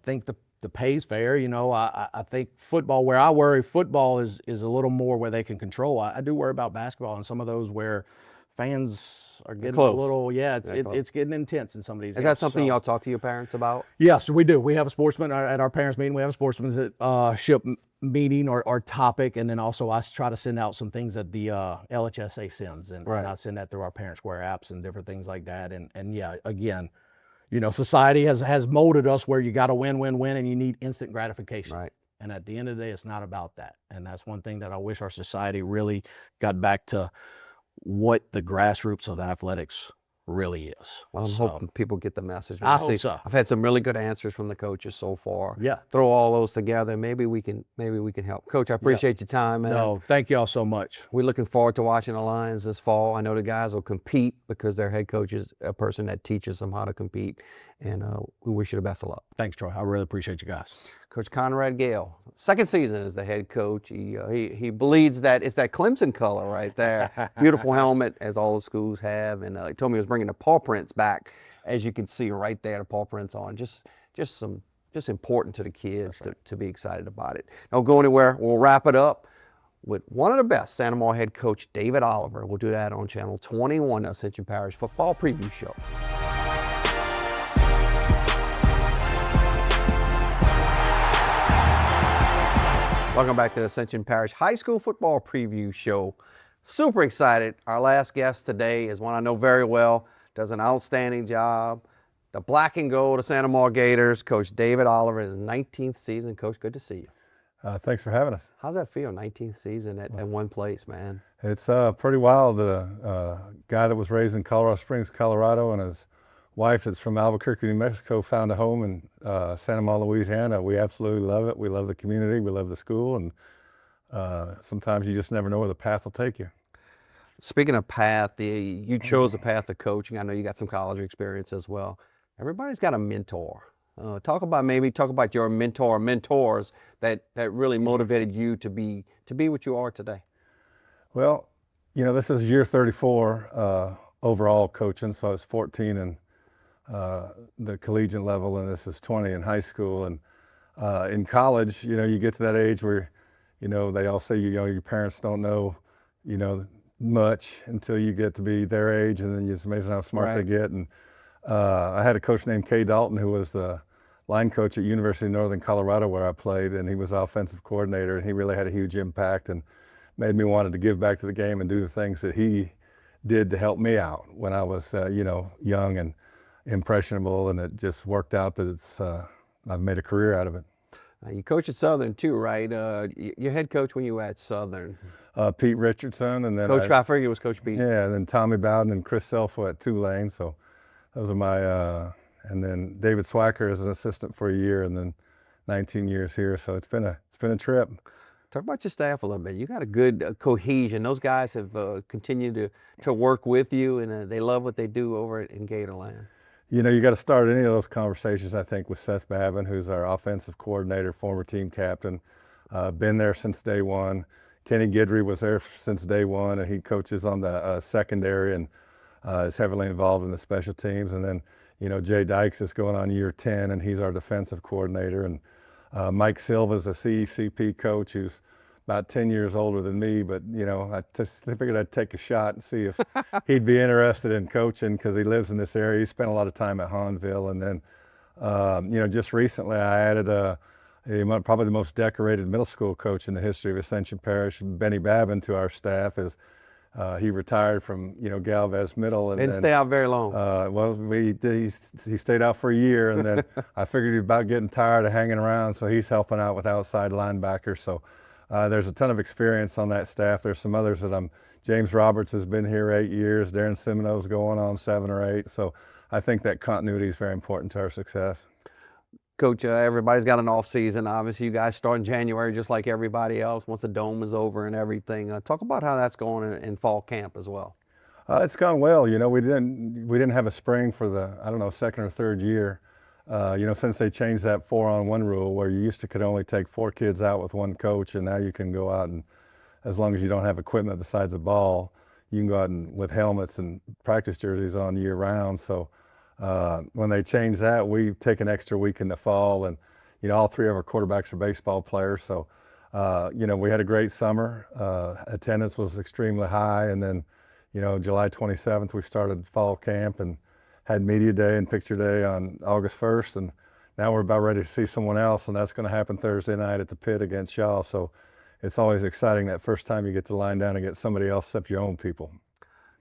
think the pay's fair. You know, I think football, where I worry, football is a little more where they can control. I do worry about basketball and some of those where fans are getting close. a little, it's getting intense in some of these Is games. that something So- y'all talk to your parents about? Yes, we do. We have a sportsman at our parents' meeting. We have a sportsmanship meeting or topic, and then also I try to send out some things that the LHSA sends, and I send that through our Parent Square apps and different things like that. And yeah, again, you know, society has molded us where you got to win, and you need instant gratification. Right. And at the end of the day, it's not about that. And that's one thing that I wish our society really got back to, what the grassroots of athletics really is. Well, I'm So, hoping people get the message. I hope so. I've had some really good answers from the coaches so far. Yeah. Throw all those together. Maybe we can help. Coach, I appreciate your time, man. No, thank y'all so much. We're looking forward to watching the Lions this fall. I know the guys will compete because their head coach is a person that teaches them how to compete. And we wish you the best of luck. Thanks, Troy. I really appreciate you guys. Coach Conrad Gale, second season as the head coach. He bleeds that, it's that Clemson color right there. Beautiful helmet, as all the schools have. And he told me he was bringing the paw prints back, as you can see right there, the paw prints on. Just important to the kids to be excited about it. Don't go anywhere. We'll wrap it up with one of the best, Santa Maria head coach David Oliver. We'll do that on Channel 21, Ascension Parish Football Preview Show. Welcome back to the Ascension Parish High School Football Preview Show. Super excited. Our last guest today is one I know very well, does an outstanding job. The black and gold of Santa Maria Gators, Coach David Oliver, his 19th season. Coach, good to see you. Thanks for having us. How's that feel, 19th season at one place, man? It's pretty wild. The guy that was raised in Colorado Springs, Colorado, and his wife that's from Albuquerque, New Mexico, found a home in Santa Maria, Louisiana. We absolutely love it. We love the community. We love the school. And sometimes you just never know where the path will take you. Speaking of path, you chose the path of coaching. I know you got some college experience as well. Everybody's got a mentor. Talk about your mentor or mentors that really motivated you to be what you are today. Well, you know, this is year 34 overall coaching. So I was 14 in the collegiate level, and this is 20 in high school. And in college, you know, you get to that age where, you know, they all say, you know, your parents don't know, you know, much until you get to be their age, and then it's amazing how smart they get. And I had a coach named Kay Dalton who was the line coach at University of Northern Colorado where I played, and he was offensive coordinator, and he really had a huge impact and made me wanted to give back to the game and do the things that he did to help me out when I was, you know, young and impressionable, and it just worked out that I've made a career out of it. You coach at Southern too, right? Your head coach when you were at Southern. Pete Richardson, and then Coach I figured it was Coach Pete. Yeah, and then Tommy Bowden and Chris Selfo at Tulane. So those are my, and then David Swacker as an assistant for a year, and then 19 years here. So it's been a trip. Talk about your staff a little bit. You got a good cohesion. Those guys have continued to work with you, and they love what they do over in Gatorland. You know, you got to start any of those conversations, I think, with Seth Babin, who's our offensive coordinator, former team captain, been there since day one. Kenny Guidry was there since day one, and he coaches on the secondary and is heavily involved in the special teams. And then, you know, Jay Dykes is going on year 10, and he's our defensive coordinator. And Mike Silva's a CECP coach who's about 10 years older than me, but, you know, I just figured I'd take a shot and see if he'd be interested in coaching because he lives in this area. He spent a lot of time at Hahnville. And then, you know, just recently I added probably the most decorated middle school coach in the history of Ascension Parish, Benny Babin, to our staff. As he retired from, you know, Galvez Middle. And didn't stay out very long. Well, he stayed out for a year, and then I figured he was about getting tired of hanging around, so he's helping out with outside linebackers. So there's a ton of experience on that staff. There's some others that James Roberts has been here 8 years. Darren Semino's going on 7 or 8. So I think that continuity is very important to our success. Coach, everybody's got an off season. Obviously, you guys start in January just like everybody else once the dome is over and everything. Talk about how that's going in fall camp as well. It's gone well. You know, we didn't have a spring for the, I don't know, second or third year. You know, since they changed that 4-on-1 rule where you used to could only take 4 kids out with one coach, and now you can go out and as long as you don't have equipment besides a ball, you can go out and with helmets and practice jerseys on year round. So when they changed that, we take an extra week in the fall, and all three of our quarterbacks are baseball players. So we had a great summer. Attendance was extremely high, and then July 27th we started fall camp and had media day and picture day on August 1st, and now we're about ready to see someone else, and that's going to happen Thursday night at the Pit against Shaw. So it's always exciting that first time you get to line down and get somebody else except your own people.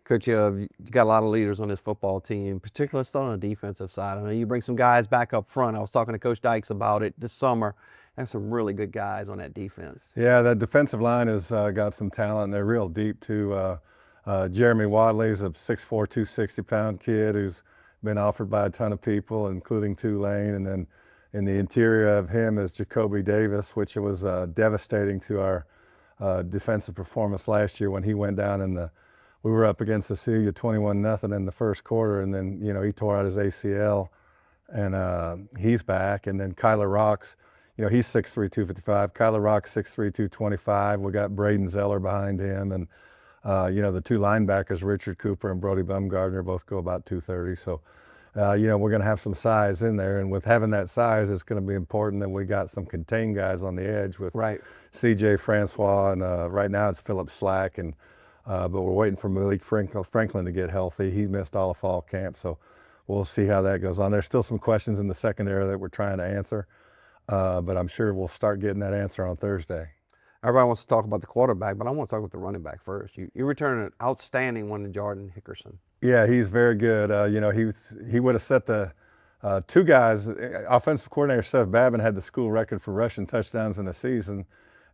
Coach, you got a lot of leaders on this football team, particularly still on the defensive side. I know you bring some guys back up front. I was talking to Coach Dykes about it this summer, and some really good guys on that defense. Yeah, that defensive line has got some talent. They're real deep too. Jeremy Wadley's a 6'4", 260-pound kid who's been offered by a ton of people, including Tulane. And then in the interior of him is Jacoby Davis, which was devastating to our defensive performance last year when he went down we were up against Cecilia 21-0 in the first quarter, and then he tore out his ACL, and he's back. And then Kyler Rock's, he's 6'3", 255. Kyler Rock's 6'3", 225. We got Braden Zeller behind him, and the two linebackers, Richard Cooper and Brody Bumgardner, both go about 230. So, we're going to have some size in there, and with having that size, it's going to be important that we got some contained guys on the edge with C.J. Francois, and right now it's Philip Slack, and but we're waiting for Malik Franklin to get healthy. He missed all of fall camp, so we'll see how that goes on. There's still some questions in the secondary that we're trying to answer, but I'm sure we'll start getting that answer on Thursday. Everybody wants to talk about the quarterback, but I want to talk about the running back first. You returned an outstanding one to Jordan Hickerson. Yeah, he's very good. He would have set the two guys. Offensive coordinator Seth Babin had the school record for rushing touchdowns in a season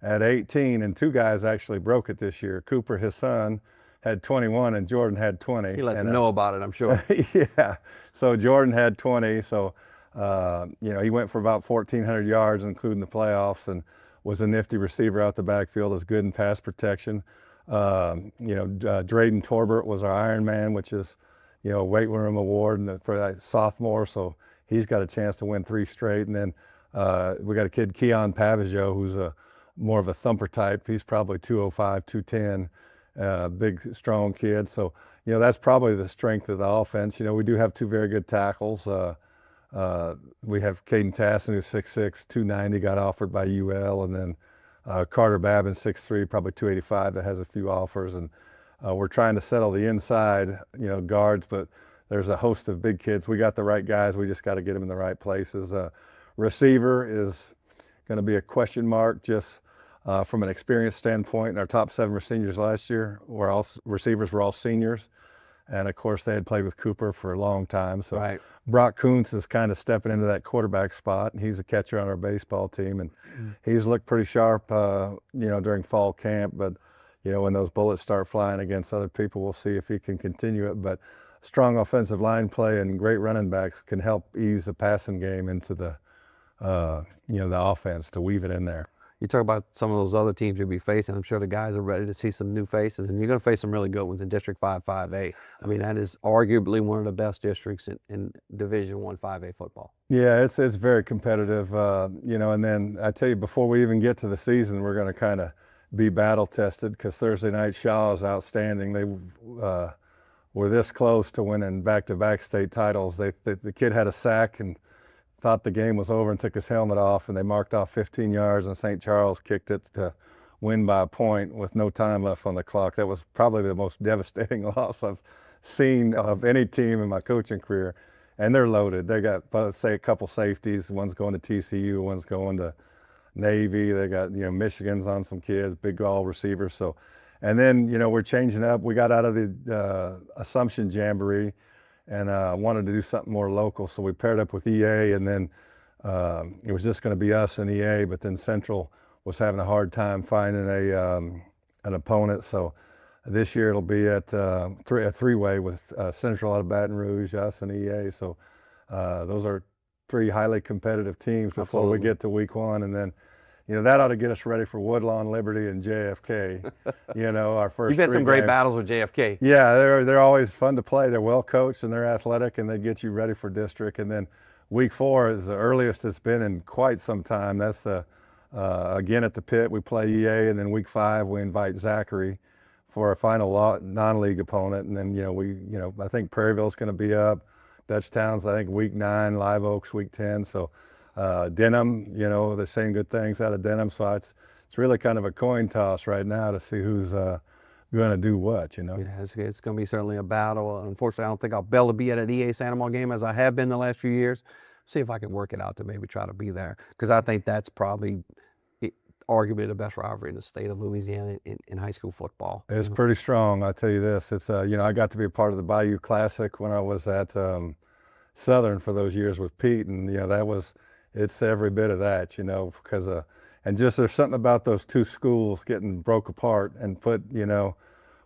at 18, and two guys actually broke it this year. Cooper, his son, had 21, and Jordan had 20. He lets him know about it, I'm sure. Yeah, so Jordan had 20, so he went for about 1,400 yards, including the playoffs, and was a nifty receiver out the backfield, is good in pass protection. Drayden Torbert was our Iron Man, which is, a weight room award for that sophomore, so he's got a chance to win 3 straight. And then we got a kid, Keon Pavigeau, who's more of a thumper type. He's probably 205, 210, big, strong kid. So, that's probably the strength of the offense. We do have 2 very good tackles. We have Caden Tassin, who's 6'6", 290, got offered by UL, and then Carter Babin, 6'3", probably 285, that has a few offers. And we're trying to settle the inside, guards, but there's a host of big kids. We got the right guys. We just got to get them in the right places. Receiver is going to be a question mark just from an experience standpoint. And our top 7 seniors last year receivers were all seniors. And of course, they had played with Cooper for a long time. So Brock Kuntz is kind of stepping into that quarterback spot, and he's a catcher on our baseball team. And he's looked pretty sharp, during fall camp. But, when those bullets start flying against other people, we'll see if he can continue it. But strong offensive line play and great running backs can help ease the passing game into the offense to weave it in there. You talk about some of those other teams you'll be facing. I'm sure the guys are ready to see some new faces, and you're going to face some really good ones in District 5, 5A. I mean, that is arguably one of the best districts in Division I 5A football. Yeah, it's very competitive, and then I tell you, before we even get to the season, we're going to kind of be battle tested, because Thursday night Shaw is outstanding. They were this close to winning back-to-back state titles. The kid had a sack and thought the game was over and took his helmet off, and they marked off 15 yards, and St. Charles kicked it to win by a point with no time left on the clock. That was probably the most devastating loss I've seen of any team in my coaching career. And they're loaded. They got, let's say, a couple safeties. One's going to TCU, one's going to Navy. They got, Michigan's on some kids, big all receivers. So, and then, we're changing up. We got out of the Assumption Jamboree and wanted to do something more local. So we paired up with EA, and then it was just going to be us and EA, but then Central was having a hard time finding an opponent. So this year it'll be at a 3-way with Central out of Baton Rouge, us and EA. So those are 3 highly competitive teams before we get to week 1. And then, that ought to get us ready for Woodlawn, Liberty, and JFK. Our first. You've had 3 some great games. battles with JFK. Yeah, they're always fun to play. They're well coached and they're athletic, and they get you ready for district. And then week 4 is the earliest it's been in quite some time. That's the Again at the pit, we play EA, and then week 5 we invite Zachary for our final non-league opponent, and then I think Prairieville's going to be up. Dutchtown's I think week 9, Live Oak's week 10. So Denham, they're saying good things out of Denham. So it's really kind of a coin toss right now to see who's going to do what. Yeah, it's going to be certainly a battle. Unfortunately, I don't think I'll be able to be at an EA Santa Maria game as I have been the last few years. See if I can work it out to maybe try to be there, because I think that's probably arguably the best rivalry in the state of Louisiana in high school football. It's pretty strong, I'll tell you this. It's I got to be a part of the Bayou Classic when I was at Southern for those years with Pete, and it's every bit of that, because and just there's something about those two schools getting broke apart and put,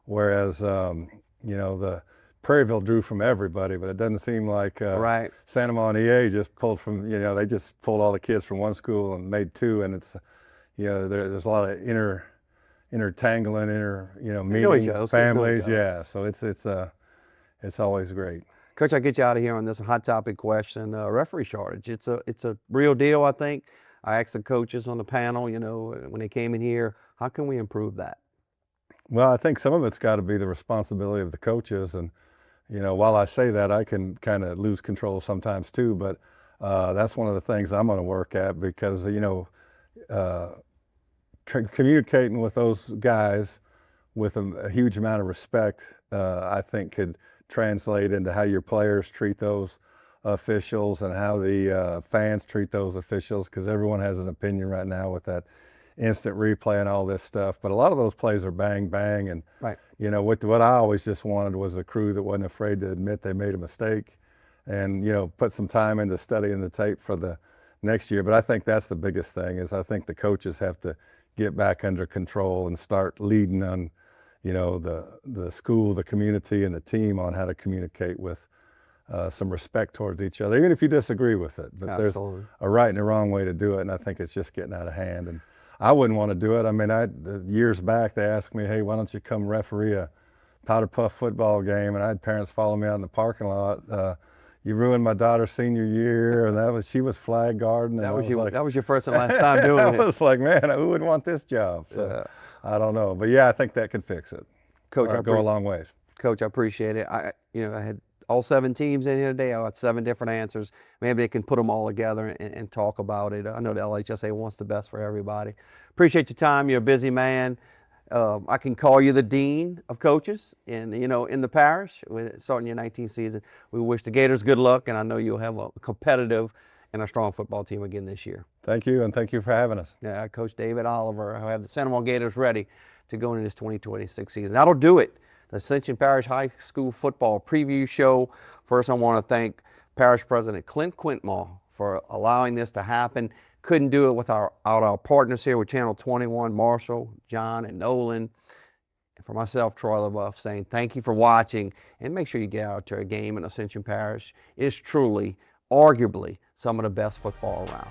whereas the Prairieville drew from everybody, but it doesn't seem like right. Santa Maria just pulled from, they just pulled all the kids from one school and made 2, and it's there's a lot of intertangling, meeting families, yeah. So it's always great. Coach, I'll get you out of here on this hot topic question. Referee shortage. It's a real deal, I think. I asked the coaches on the panel, when they came in here, how can we improve that? Well, I think some of it's got to be the responsibility of the coaches, and while I say that, I can kind of lose control sometimes too. But that's one of the things I'm going to work at, because communicating with those guys with a huge amount of respect, I think could translate into how your players treat those officials and how the fans treat those officials, because everyone has an opinion right now with that instant replay and all this stuff. But a lot of those plays are bang, bang. And, right. What I always just wanted was a crew that wasn't afraid to admit they made a mistake and, put some time into studying the tape for the next year. But I think that's the biggest thing, is I think the coaches have to get back under control and start leading on, the school, the community, and the team on how to communicate with some respect towards each other, even if you disagree with it. But Absolutely. There's a right and a wrong way to do it, and I think it's just getting out of hand. And I wouldn't want to do it. I mean, years back they asked me, hey, why don't you come referee a powder puff football game? And I had parents follow me out in the parking lot. You ruined my daughter's senior year, and she was flag guarding. That was your first and last time doing it. I was like, man, who would want this job? So I don't know, but yeah, I think that could fix it. Coach, I go a long ways. Coach, I appreciate it. I had all 7 teams in here today. I got 7 different answers. Maybe they can put them all together and talk about it. I know the LHSA wants the best for everybody. Appreciate your time. You're a busy man. I can call you the dean of coaches in the parish, starting your 19th season. We wish the Gators good luck, and I know you'll have a competitive and a strong football team again this year. Thank you, and thank you for having us. Yeah, Coach David Oliver, who have the Santa Maria Gators ready to go into this 2026 season. That'll do it. The Ascension Parish High School Football Preview Show. First, I want to thank Parish President Clint Quintmall for allowing this to happen. Couldn't do it without our partners here with Channel 21, Marshall, John, and Nolan. And for myself, Troy LaBeouf, saying thank you for watching, and make sure you get out to a game in Ascension Parish. It's truly, arguably, some of the best football around.